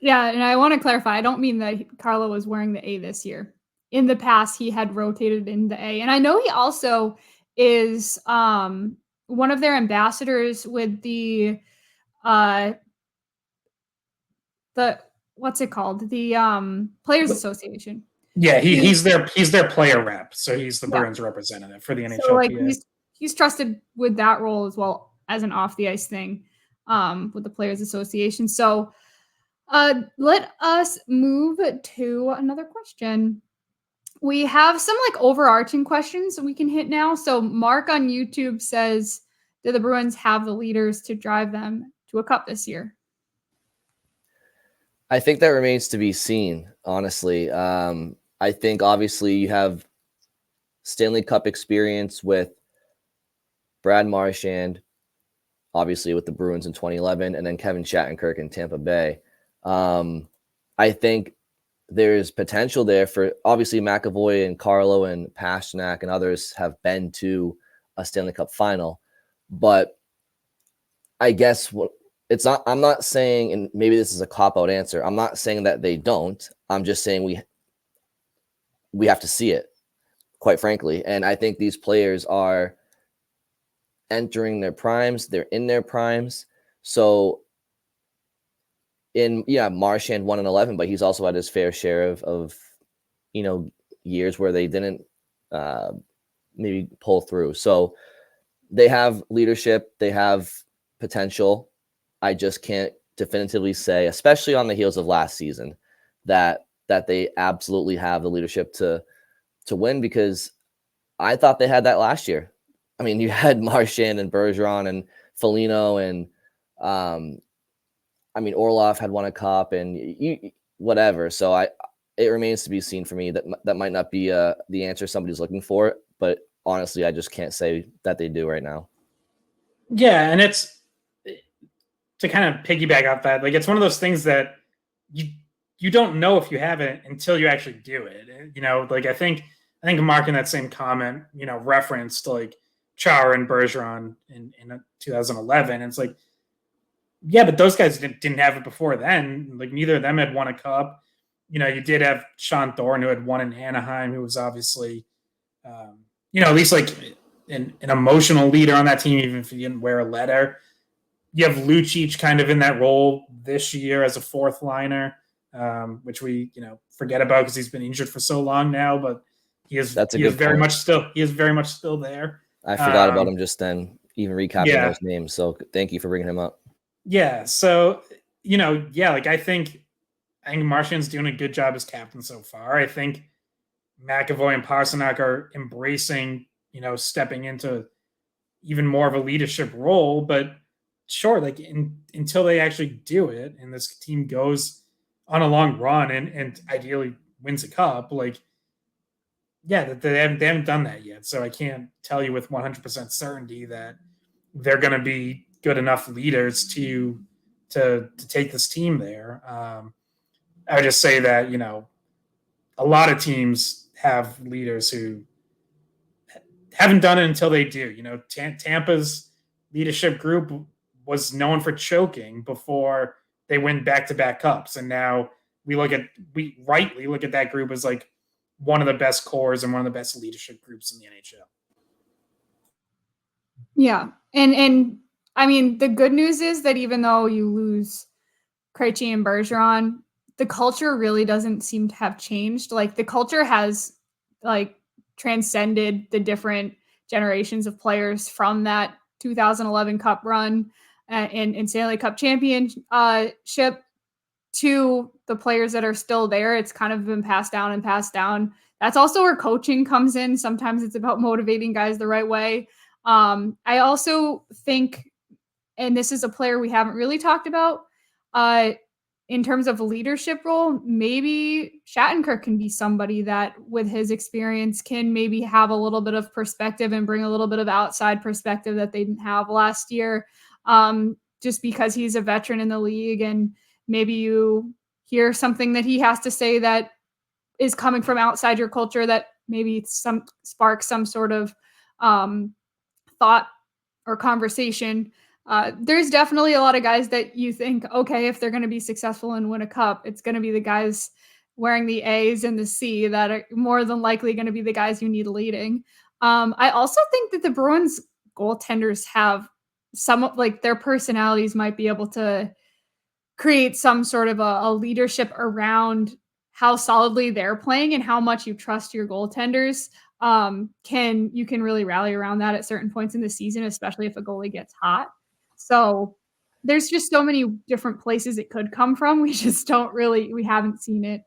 Yeah, and I want to clarify, I don't mean that Carlo was wearing the A this year. In the past, he had rotated in the A. And I know he also is one of their ambassadors with the what's it called? The Players Association. Yeah, he's their player rep, so he's the Bruins representative for the NHLPA. So like he's trusted with that role as well as an off the ice thing with the Players Association. So let us move to another question. We have some like overarching questions we can hit now. So Mark on YouTube says, do the Bruins have the leaders to drive them to a cup this year? I think that remains to be seen, honestly. I think obviously you have Stanley Cup experience with Brad Marchand, obviously with the Bruins in 2011, and then Kevin Shattenkirk in Tampa Bay. I think there's potential there for, obviously, McAvoy and Carlo and Pasternak and others have been to a Stanley Cup final. But I guess I'm not saying, and maybe this is a cop-out answer, I'm not saying that they don't. I'm just saying we have to see it, quite frankly. And I think these players are entering their primes. They're in their primes. So Marchand won in 11, but he's also had his fair share of years where they didn't maybe pull through. So they have leadership, they have potential. I just can't definitively say, especially on the heels of last season, that they absolutely have the leadership to win, because I thought they had that last year. I mean, you had Marchand and Bergeron and Foligno and Orlov had won a cup and whatever. So it remains to be seen for me. That might not be the answer somebody's looking for, but honestly, I just can't say that they do right now. Yeah, and it's to kind of piggyback off that. Like, it's one of those things that you don't know if you have it until you actually do it. Like I think Mark in that same comment, referenced like Chara and Bergeron in 2011. And it's like, yeah, but those guys didn't have it before then. Like, neither of them had won a cup. You did have Sean Thorne, who had won in Anaheim, who was obviously, at least like an emotional leader on that team, even if he didn't wear a letter. You have Lucic kind of in that role this year as a fourth liner, which we forget about because he's been injured for so long now. But he is very much still there. I forgot about him just then, even recapping those names. So thank you for bringing him up. Yeah. So like I think Marchand's doing a good job as captain so far. I think McAvoy and Pasternak are embracing, stepping into even more of a leadership role. But sure, like until they actually do it and this team goes on a long run and ideally wins a cup, like, yeah, they haven't done that yet. So I can't tell you with 100% certainty that they're going to be good enough leaders to take this team there. I would just say that, a lot of teams have leaders who haven't done it until they do. Tampa's leadership group was known for choking before they win back-to-back cups. And now we rightly look at that group as like one of the best cores and one of the best leadership groups in the NHL. Yeah. And I mean, the good news is that even though you lose Krejci and Bergeron, the culture really doesn't seem to have changed. Like, the culture has like transcended the different generations of players from that 2011 Cup run and Stanley Cup championship to the players that are still there, it's kind of been passed down and passed down. That's also where coaching comes in. Sometimes it's about motivating guys the right way. I also think, and this is a player we haven't really talked about, in terms of a leadership role, maybe Shattenkirk can be somebody that, with his experience, can maybe have a little bit of perspective and bring a little bit of outside perspective that they didn't have last year. Just because he's a veteran in the league, and maybe you hear something that he has to say that is coming from outside your culture that maybe sparks some sort of thought or conversation. There's definitely a lot of guys that you think, okay, if they're going to be successful and win a cup, it's going to be the guys wearing the A's and the C that are more than likely going to be the guys you need leading. I also think that the Bruins goaltenders have some, like, their personalities might be able to create some sort of a leadership around how solidly they're playing and how much you trust your goaltenders. You can really rally around that at certain points in the season, especially if a goalie gets hot. So there's just so many different places it could come from. We just we haven't seen it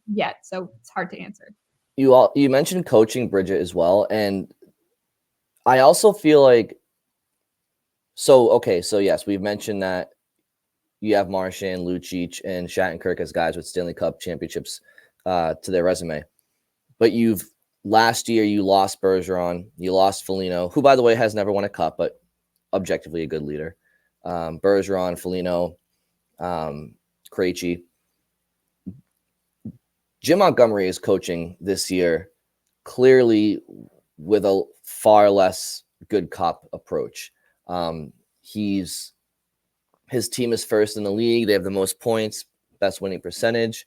yet. So it's hard to answer. You mentioned coaching, Bridget, as well. And I also feel like, so yes, we've mentioned that you have Marchand, Lucic, and Shattenkirk as guys with Stanley Cup championships to their resume. But last year you lost Bergeron, you lost Foligno, who, by the way, has never won a cup, but objectively a good leader. Bergeron, Foligno, Krejci. Jim Montgomery is coaching this year clearly with a far less good cop approach. His team is first in the league. They have the most points, best winning percentage,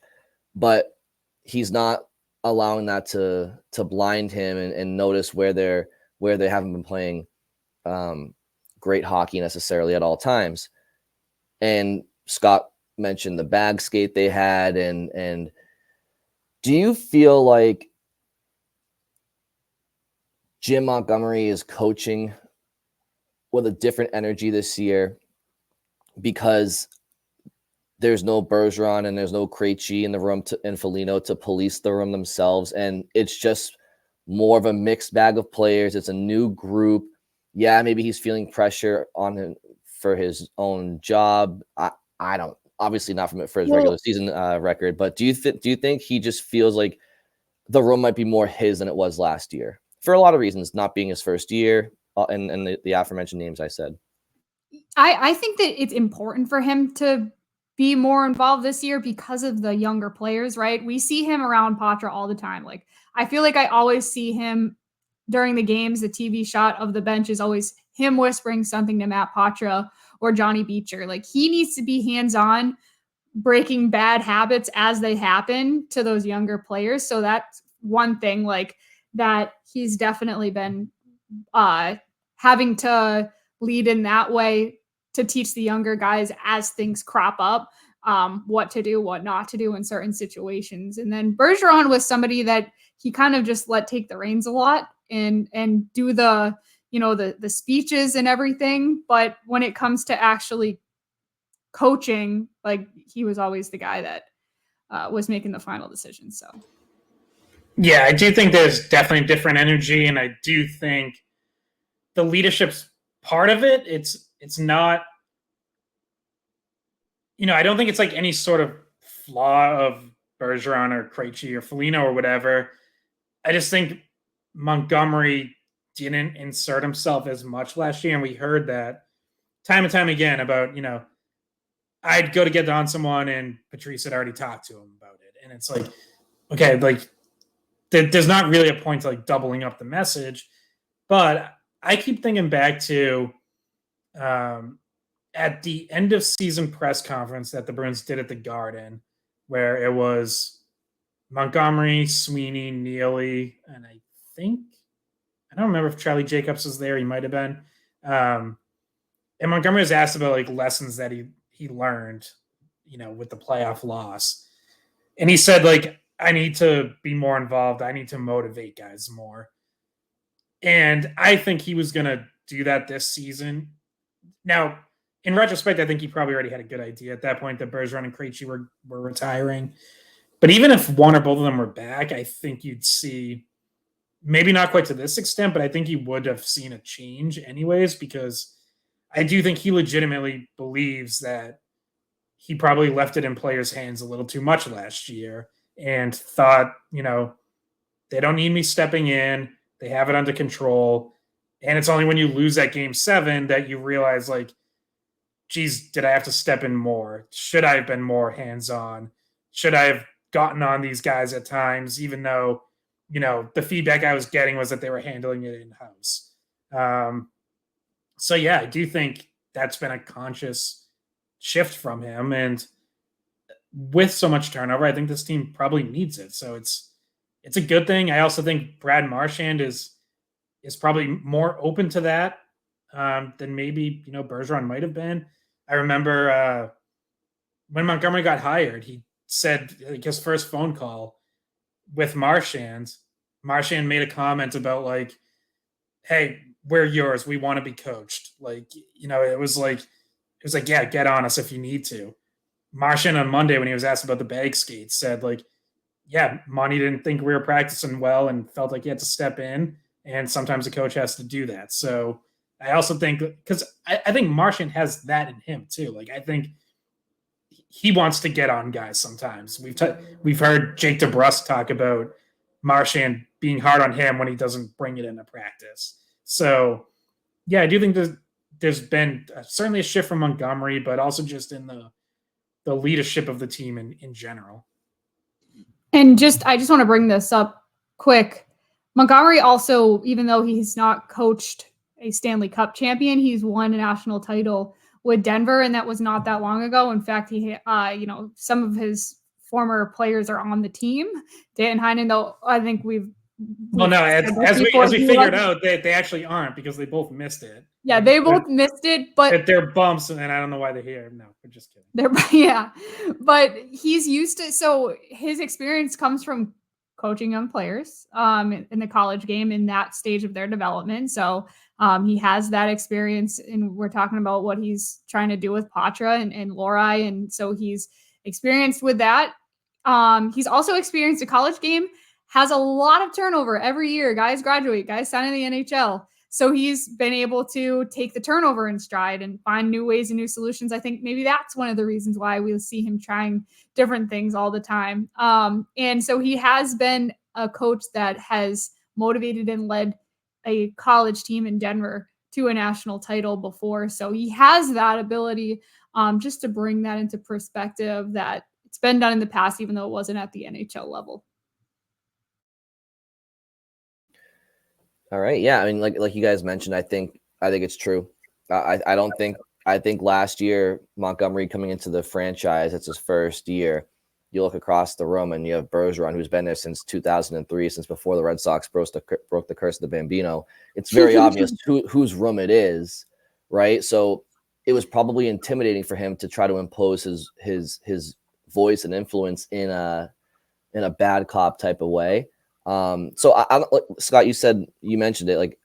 but he's not allowing that to blind him and notice where they haven't been playing great hockey necessarily at all times. And Scott mentioned the bag skate they had, and do you feel like Jim Montgomery is coaching with a different energy this year because there's no Bergeron and there's no Krejci in the room and Foligno to police the room themselves, and it's just more of a mixed bag of players? It's a new group. Yeah, maybe he's feeling pressure on him for his own job. I don't, obviously not for his regular season record, but do you think he just feels like the room might be more his than it was last year for a lot of reasons, not being his first year and the aforementioned names I said? I think that it's important for him to be more involved this year because of the younger players, right? We see him around Patra all the time. Like, I feel like I always see him during the games. The TV shot of the bench is always him whispering something to Matt Patra or Johnny Beecher. Like, he needs to be hands-on, breaking bad habits as they happen to those younger players. So that's one thing, like, that he's definitely been having to lead in that way to teach the younger guys as things crop up, what to do, what not to do in certain situations. And then Bergeron was somebody that he kind of just let take the reins a lot and do the speeches and everything. But when it comes to actually coaching, like, he was always the guy that was making the final decision. So yeah, I do think there's definitely different energy, and I do think the leadership's part of it. It's not, I don't think it's like any sort of flaw of Bergeron or Krejci or Foligno or whatever. I just think Montgomery didn't insert himself as much last year, and we heard that time and time again about, I'd go to get on someone and Patrice had already talked to him about it. And it's like, okay, like, there's not really a point to like doubling up the message, but I keep thinking back to at the end of season press conference that the Bruins did at the Garden, where it was Montgomery, Sweeney, Neely, and I don't remember if Charlie Jacobs was there. He might have been. And Montgomery was asked about like lessons that he learned, with the playoff loss. And he said, like, I need to be more involved. I need to motivate guys more. And I think he was going to do that this season. Now, in retrospect, I think he probably already had a good idea at that point that Bergeron and Krejci were retiring. But even if one or both of them were back, I think you'd see, maybe not quite to this extent, but I think you would have seen a change anyways, because I do think he legitimately believes that he probably left it in players' hands a little too much last year and thought, they don't need me stepping in. They have it under control. And it's only when you lose that game 7 that you realize, like, geez, did I have to step in more? Should I have been more hands-on? Should I have gotten on these guys at times, even though, the feedback I was getting was that they were handling it in-house. So, yeah, I do think that's been a conscious shift from him. And with so much turnover, I think this team probably needs it. So it's a good thing. I also think Brad Marchand is probably more open to that than maybe, Bergeron might have been. I remember when Montgomery got hired, he said, like, his first phone call with Marchand made a comment about, like, hey, we're yours. We want to be coached. Like, it was like, yeah, get on us if you need to. Marchand on Monday, when he was asked about the bag skates, said, like, yeah, Monty didn't think we were practicing well and felt like he had to step in. And sometimes the coach has to do that. So I also think, because I think Marchand has that in him too. Like, I think he wants to get on guys sometimes. We've heard Jake DeBrusk talk about Marchand being hard on him when he doesn't bring it into practice. So, yeah, I do think there's been certainly a shift from Montgomery, but also just in the leadership of the team in general. And I just want to bring this up quick. Montgomery also, even though he's not coached a Stanley Cup champion, he's won a national title with Denver, and that was not that long ago. In fact, he, some of his former players are on the team. Dan Heinen, though, I think we've well, no, as we figured out, they actually aren't, because they both missed it. Yeah, they both missed it, but they're bumps, and I don't know why they're here. No, we're just kidding. Yeah, but he's used to. So his experience comes from coaching young players in the college game in that stage of their development. So he has that experience, and we're talking about what he's trying to do with Patra and Lohrei, and so he's experienced with that. He's also experienced a college game, has a lot of turnover every year. Guys graduate, guys sign in the NHL. So he's been able to take the turnover in stride and find new ways and new solutions. I think maybe that's one of the reasons why we'll see him trying different things all the time. And so he has been a coach that has motivated and led a college team in Denver to a national title before. So he has that ability just to bring that into perspective, that it's been done in the past, even though it wasn't at the NHL level. All right. Yeah. I mean, like you guys mentioned, I think it's true. I think last year, Montgomery coming into the franchise, it's his first year. You look across the room and you have Bergeron, who's been there since 2003, since before the Red Sox broke the curse of the Bambino. It's very obvious whose room it is, right? So it was probably intimidating for him to try to impose his voice and influence in a bad cop type of way. So I Scott, you mentioned it, like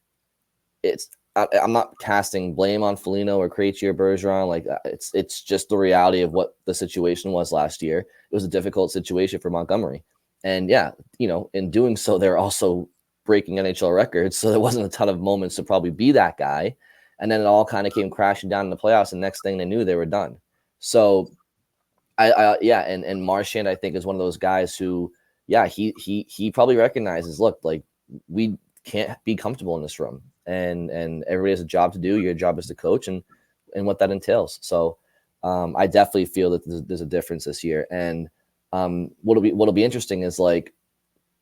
I'm not casting blame on Foligno or Krejci or Bergeron. Like it's just the reality of what the situation was last year. It was a difficult situation for Montgomery, and yeah, in doing so, they're also breaking NHL records. So there wasn't a ton of moments to probably be that guy, and then it all kind of came crashing down in the playoffs. And next thing they knew, they were done. So and Marchand, I think, is one of those guys who. Yeah, he probably recognizes, look, like we can't be comfortable in this room, and everybody has a job to do. Your job is to coach, and what that entails. So I definitely feel that there's a difference this year. And what'll be interesting is, like,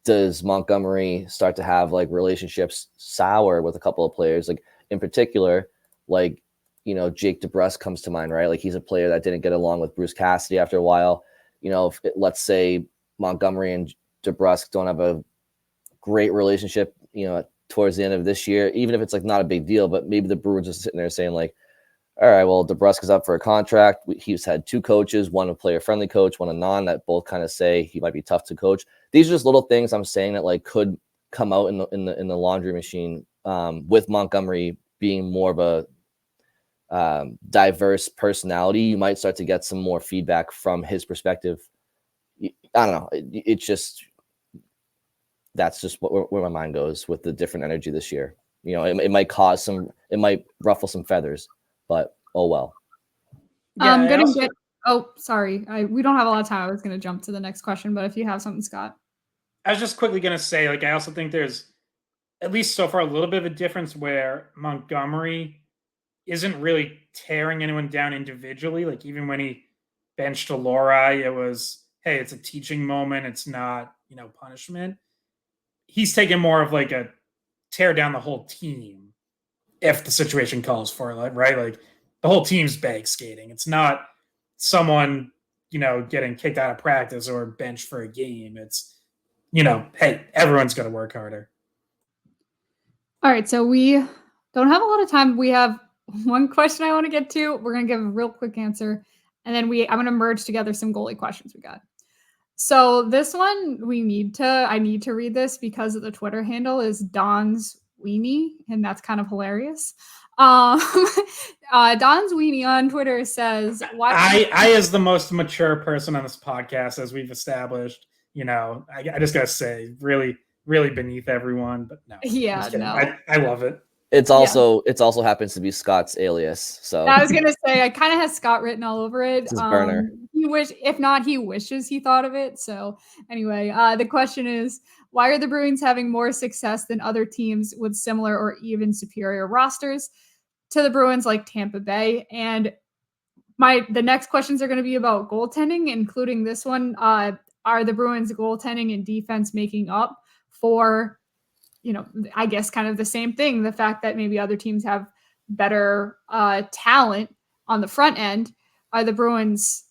does Montgomery start to have like relationships sour with a couple of players, like in particular, like Jake DeBrusk comes to mind, right? Like he's a player that didn't get along with Bruce Cassidy after a while. Let's say Montgomery and DeBrusk don't have a great relationship, towards the end of this year, even if it's like not a big deal, but maybe the Bruins are sitting there saying like, all right, well, DeBrusk is up for a contract. He's had 2 coaches, one a player-friendly coach, one a non, that both kind of say he might be tough to coach. These are just little things I'm saying that like could come out in the laundry machine with Montgomery being more of diverse personality, you might start to get some more feedback from his perspective. I don't know. It's just, that's just where my mind goes with the different energy this year. You know, it might cause it might ruffle some feathers, but oh well. Yeah, I'm gonna get. Oh, sorry. We don't have a lot of time. I was gonna jump to the next question, but if you have something, Scott. I was just quickly gonna say, like, I also think there's, at least so far, a little bit of a difference where Montgomery isn't really tearing anyone down individually. Like, even when he benched Lohrei, it was, hey, it's a teaching moment. It's not, punishment. He's taking more of like a tear down the whole team if the situation calls for it, right? Like, the whole team's bag skating. It's not someone, getting kicked out of practice or benched for a game. It's, hey, everyone's got to work harder. All right, so we don't have a lot of time. We have one question I want to get to. We're going to give a real quick answer, and then I'm going to merge together some goalie questions we got. So this one I need to read this because of the Twitter handle is Don's Weenie, and that's kind of hilarious. Don's Weenie on Twitter says, I as the most mature person on this podcast, as we've established, I just gotta say, really, really beneath everyone, but no. Yeah, no. I love it. It also happens to be Scott's alias. So I was gonna say, I kind of has Scott written all over it. It's his burner. He wishes he thought of it. So anyway, the question is, why are the Bruins having more success than other teams with similar or even superior rosters to the Bruins, like Tampa Bay? And the next questions are going to be about goaltending, including this one. Are the Bruins goaltending and defense making up for, I guess kind of the same thing, the fact that maybe other teams have better talent on the front end? Are the Bruins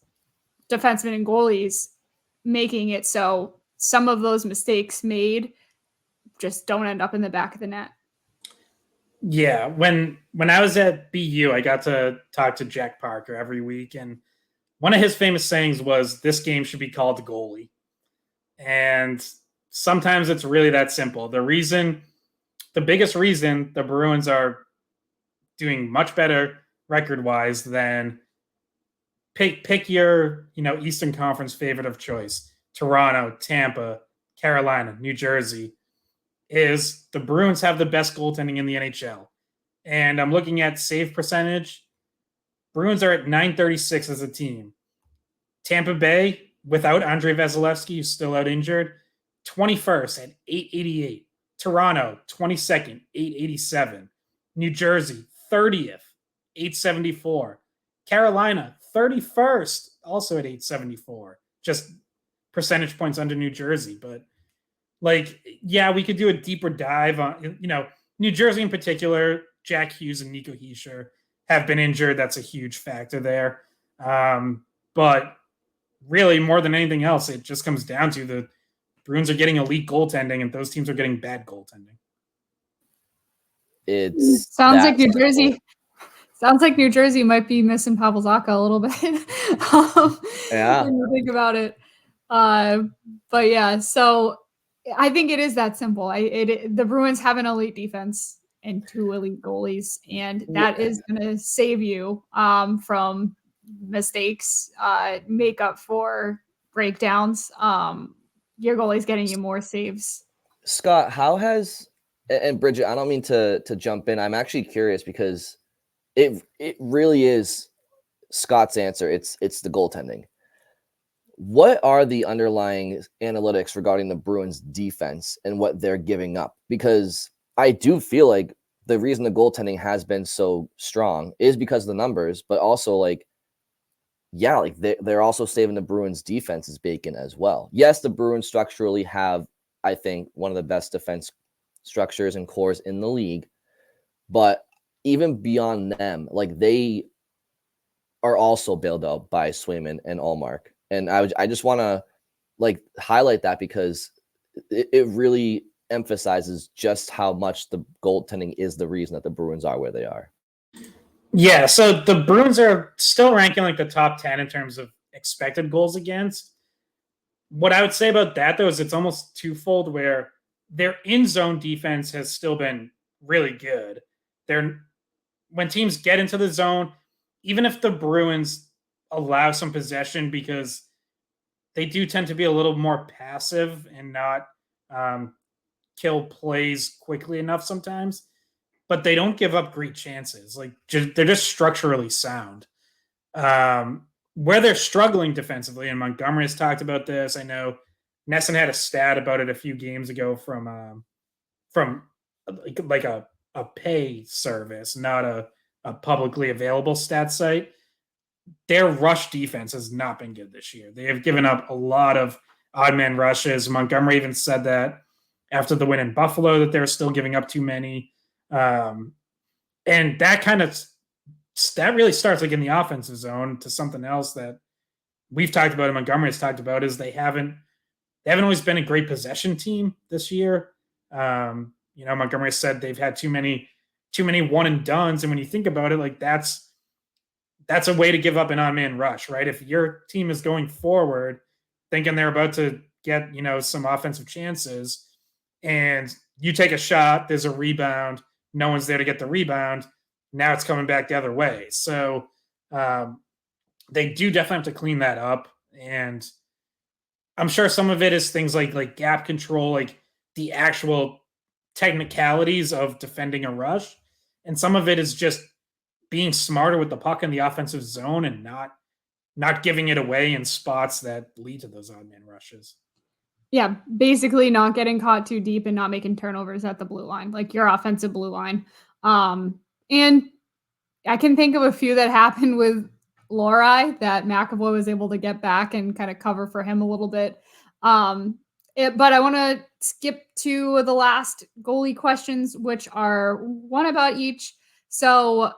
defensemen and goalies making it so some of those mistakes made just don't end up in the back of the net? Yeah, when I was at BU, I got to talk to Jack Parker every week, and one of his famous sayings was, "This game should be called the goalie." And sometimes it's really that simple. The biggest reason the Bruins are doing much better record-wise than pick your, Eastern Conference favorite of choice, Toronto, Tampa, Carolina, New Jersey, is the Bruins have the best goaltending in the NHL. And I'm looking at save percentage. Bruins are at .936 as a team. Tampa Bay, without Andrei Vasilevsky, who's still out injured, 21st at .888. Toronto, 22nd, .887. New Jersey, 30th, .874. Carolina, 31st, also at .874. Just percentage points under New Jersey. But, we could do a deeper dive on, New Jersey in particular. Jack Hughes and Nico Hischier have been injured. That's a huge factor there. But really, more than anything else, it just comes down to the Bruins are getting elite goaltending, and those teams are getting bad goaltending. It sounds like New Jersey. Sounds like New Jersey might be missing Pavel Zacha a little bit. Yeah, when you think about it. But yeah, so I think it is that simple. The Bruins have an elite defense and 2 elite goalies, and that is going to save you from mistakes, make up for breakdowns. Your goalie's getting you more saves. Scott, how has, and Bridget, I don't mean to jump in. I'm actually curious because it really is Scott's answer. It's the goaltending. What are the underlying analytics regarding the Bruins defense and what they're giving up? Because I do feel like the reason the goaltending has been so strong is because of the numbers, but also they're also saving the Bruins defense's bacon as well. Yes, the Bruins structurally have, I think, one of the best defense structures and cores in the league, but even beyond them, they are also bailed out by Swayman and Ullmark. And I just want to highlight that because it really emphasizes just how much the goaltending is the reason that the Bruins are where they are. Yeah, so the Bruins are still ranking the top 10 in terms of expected goals against. What I would say about that, though, is it's almost twofold, where their in-zone defense has still been really good. when teams get into the zone, even if the Bruins allow some possession, because they do tend to be a little more passive and not kill plays quickly enough sometimes, but they don't give up great chances. Like they're just structurally sound. Where they're struggling defensively, and Montgomery has talked about this. I know Nesson had a stat about it a few games ago from like a pay service, not a publicly available stat site. Their rush defense has not been good this year. They have given up a lot of odd man rushes. Montgomery even said that after the win in Buffalo, that they're still giving up too many. And that really starts like in the offensive zone to something else that we've talked about and Montgomery has talked about is they haven't always been a great possession team this year. Montgomery said they've had too many one and dones. And when you think about it, like that's a way to give up an on-man rush, right? If your team is going forward thinking they're about to get, some offensive chances and you take a shot, there's a rebound, no one's there to get the rebound. Now it's coming back the other way. So they do definitely have to clean that up. And I'm sure some of it is things like gap control, like the actual technicalities of defending a rush. And some of it is just being smarter with the puck in the offensive zone and not giving it away in spots that lead to those odd man rushes. Yeah, basically not getting caught too deep and not making turnovers at the blue line, like your offensive blue line. And I can think of a few that happened with Lohrei that McAvoy was able to get back and kind of cover for him a little bit. But I want to skip to the last goalie questions, which are one about each. So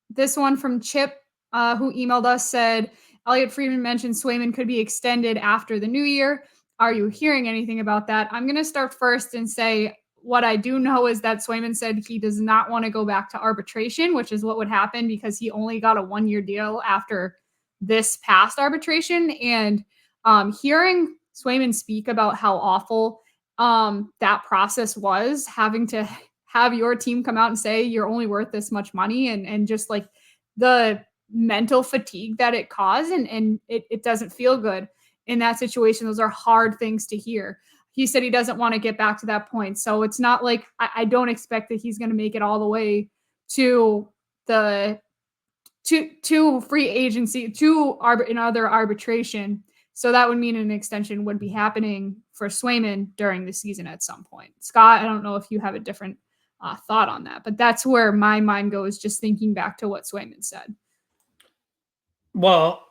this one from Chip, who emailed us, said, Elliot Friedman mentioned Swayman could be extended after the new year. Are you hearing anything about that? I'm going to start first and say what I do know is that Swayman said he does not want to go back to arbitration, which is what would happen because he only got a 1-year deal after this past arbitration. And hearing Swayman speak about how awful that process was, having to have your team come out and say you're only worth this much money and just like the mental fatigue that it caused and it doesn't feel good in that situation. Those are hard things to hear. He said he doesn't want to get back to that point. So it's not like I don't expect that he's going to make it all the way to the to free agency, to another arbitration. So that would mean an extension would be happening for Swayman during the season at some point. Scott, I don't know if you have a different thought on that, but that's where my mind goes just thinking back to what Swayman said. Well,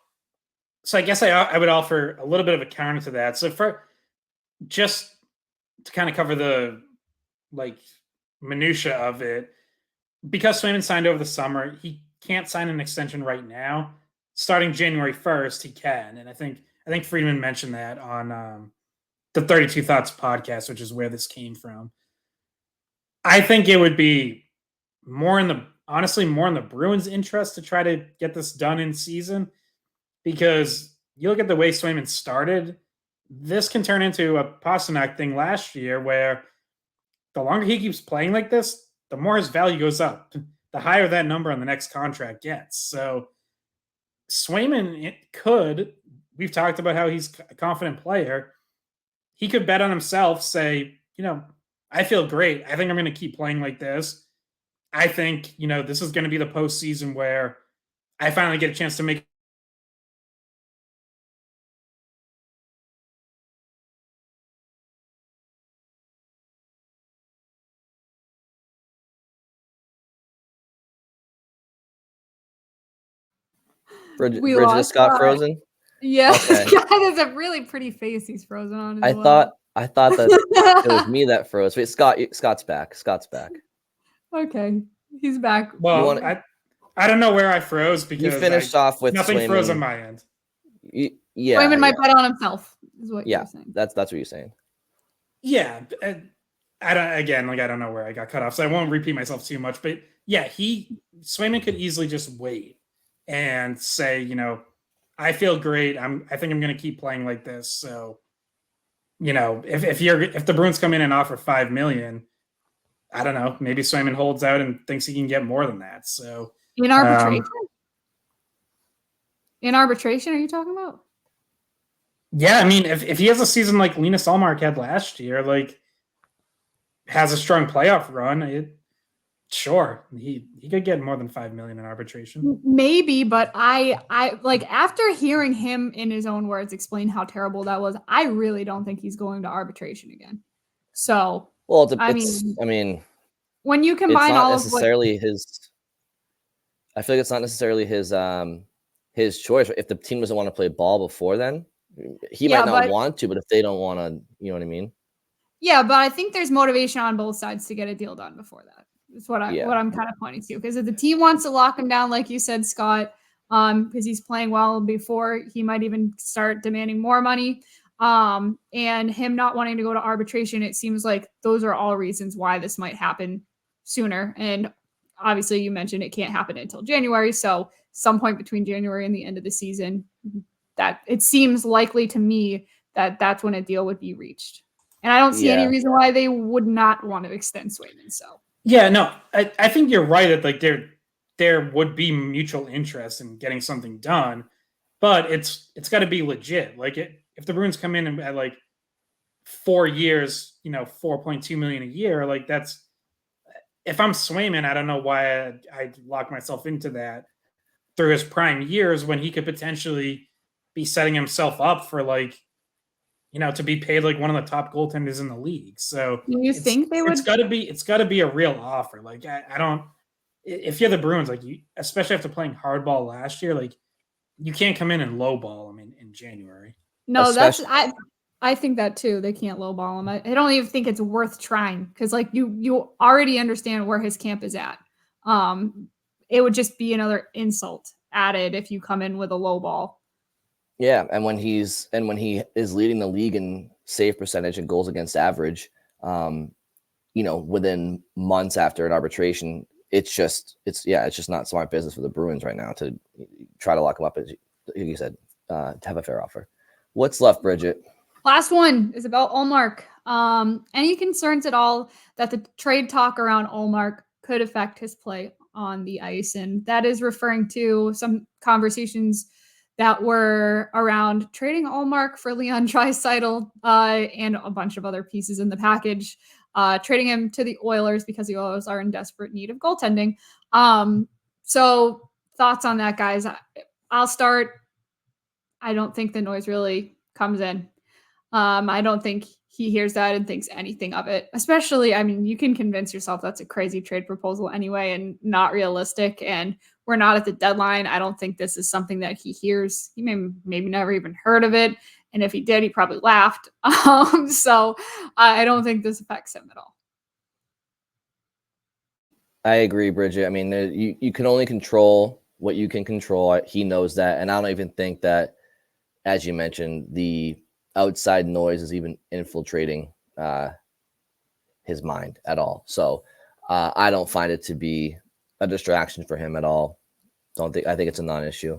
so I guess I would offer a little bit of a counter to that. So for just to kind of cover the minutia of it, because Swayman signed over the summer, he can't sign an extension right now. Starting January 1st, he can. And I think Friedman mentioned that on the 32 Thoughts podcast, which is where this came from. I think it would be more in the Bruins' interest to try to get this done in season, because you look at the way Swayman started, this can turn into a Pasternak thing last year where the longer he keeps playing like this, the more his value goes up, the higher that number on the next contract gets. So Swayman we've talked about how he's a confident player. He could bet on himself, say, I feel great. I think I'm going to keep playing like this. I think, this is going to be the postseason where I finally get a chance to make Bridge just got frozen. Yeah, okay. That's a really pretty face he's frozen on. I thought that it was me that froze. Wait, Scott's back. Okay, he's back. Well, I don't know where I froze because you finished off with nothing Swayman. froze on my end. Yeah, Swayman might bet on himself. Is what you're saying. That's what you're saying. Yeah, I don't know where I got cut off, so I won't repeat myself too much. But yeah, Swayman could easily just wait and say, I feel great. I think I'm going to keep playing like this. So, if the Bruins come in and offer $5 million, I don't know. Maybe Swayman holds out and thinks he can get more than that. So in arbitration, are you talking about? Yeah, I mean, if he has a season like Linus Ullmark had last year, like has a strong playoff run, sure, he could get more than $5 million in arbitration. Maybe, but I like after hearing him in his own words explain how terrible that was, I really don't think he's going to arbitration again. So, Well, I mean, when you it's combine not all necessarily his. I feel like it's not necessarily his choice. If the team doesn't want to play ball before then, he might not want to. But if they don't want to, you know what I mean? Yeah, but I think there's motivation on both sides to get a deal done before that. That's what I'm kind of pointing to. Because if the team wants to lock him down, like you said, Scott, because he's playing well before, he might even start demanding more money. And him not wanting to go to arbitration, it seems like those are all reasons why this might happen sooner. And obviously, you mentioned it can't happen until January. So some point between January and the end of the season, that it seems likely to me that that's when a deal would be reached. And I don't see any reason why they would not want to extend Swayman. So yeah, no, I think you're right that like there would be mutual interest in getting something done, but it's got to be legit. Like if the Bruins come in at like 4 years, $4.2 million a year, like that's, if I'm Swayman, I don't know why I'd lock myself into that through his prime years when he could potentially be setting himself up for like, to be paid like one of the top goaltenders in the league. So you think they would? It's got to be a real offer. Like I don't. If you're the Bruins, like you, especially after playing hardball last year, like you can't come in and lowball them in January. No, I think that too. They can't lowball him. I don't even think it's worth trying because like you already understand where his camp is at. It would just be another insult added if you come in with a lowball. Yeah, and when he is leading the league in save percentage and goals against average, within months after an arbitration, it's just not smart business for the Bruins right now to try to lock him up, as you said, to have a fair offer. What's left, Bridget? Last one is about Ullmark. Any concerns at all that the trade talk around Ullmark could affect his play on the ice? And that is referring to some conversations that were around trading Ullmark for Leon Draisaitl and a bunch of other pieces in the package, trading him to the Oilers because the Oilers are in desperate need of goaltending. So thoughts on that, guys? I'll start. I don't think the noise really comes in. I don't think he hears that and thinks anything of it. Especially, I mean, you can convince yourself that's a crazy trade proposal anyway and not realistic. And we're not at the deadline. I don't think this is something that he hears. He maybe never even heard of it. And if he did, he probably laughed. So I don't think this affects him at all. I agree, Bridget. I mean, you can only control what you can control. He knows that. And I don't even think that, as you mentioned, the outside noise is even infiltrating his mind at all. So I don't find it to be a distraction for him at all. I think it's a non-issue.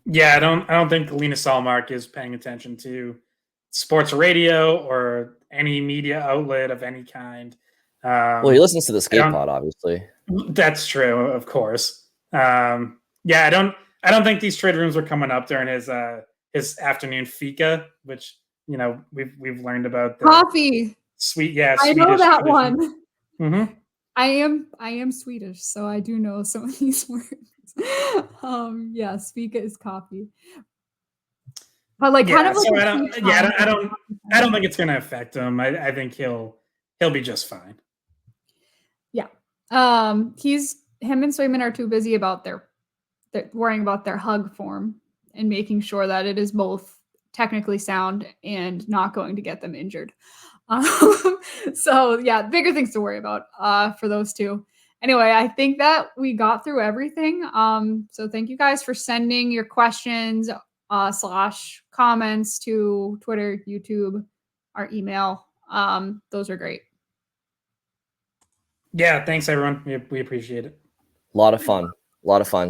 Yeah, I don't think Linus Ullmark is paying attention to sports radio or any media outlet of any kind. Well, he listens to the Skate Pod, obviously. That's true, of course. I don't think these trade rooms are coming up during his afternoon fika, which we've learned about. The coffee, sweet, I Swedish know that tradition. One. Mm-hmm. I am Swedish, so I do know some of these words. Fika is coffee, but like kind of like so I don't think it's going to affect him. I think he'll be just fine. Yeah, him and Swayman are too busy about their worrying about their hug form and making sure that it is both technically sound and not going to get them injured. So yeah, bigger things to worry about for those two. Anyway, I think that we got through everything. So thank you guys for sending your questions / comments to Twitter, YouTube, our email. Those are great. Yeah, thanks everyone. We appreciate it. A lot of fun.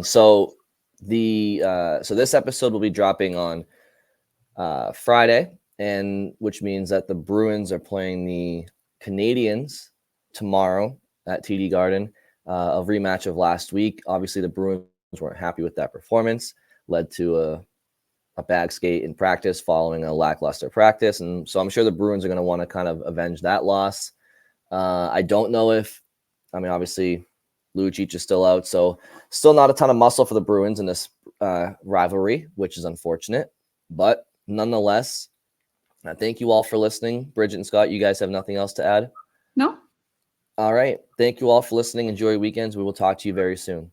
So this episode will be dropping on Friday, and which means that the Bruins are playing the Canadiens tomorrow at TD Garden, a rematch of last week. Obviously, the Bruins weren't happy with that performance, led to a bag skate in practice following a lackluster practice. And so I'm sure the Bruins are going to want to kind of avenge that loss. I don't know obviously Lucic is still out, so still not a ton of muscle for the Bruins in this rivalry, which is unfortunate. But nonetheless, thank you all for listening. Bridget and Scott, you guys have nothing else to add? No. All right. Thank you all for listening. Enjoy your weekends. We will talk to you very soon.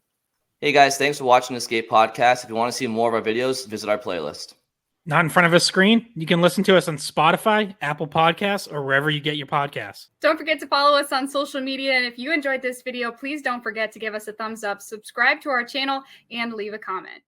Hey guys, thanks for watching this Skate Podcast. If you want to see more of our videos, visit our playlist. Not in front of a screen. You can listen to us on Spotify, Apple Podcasts, or wherever you get your podcasts. Don't forget to follow us on social media. And if you enjoyed this video, please don't forget to give us a thumbs up, subscribe to our channel, and leave a comment.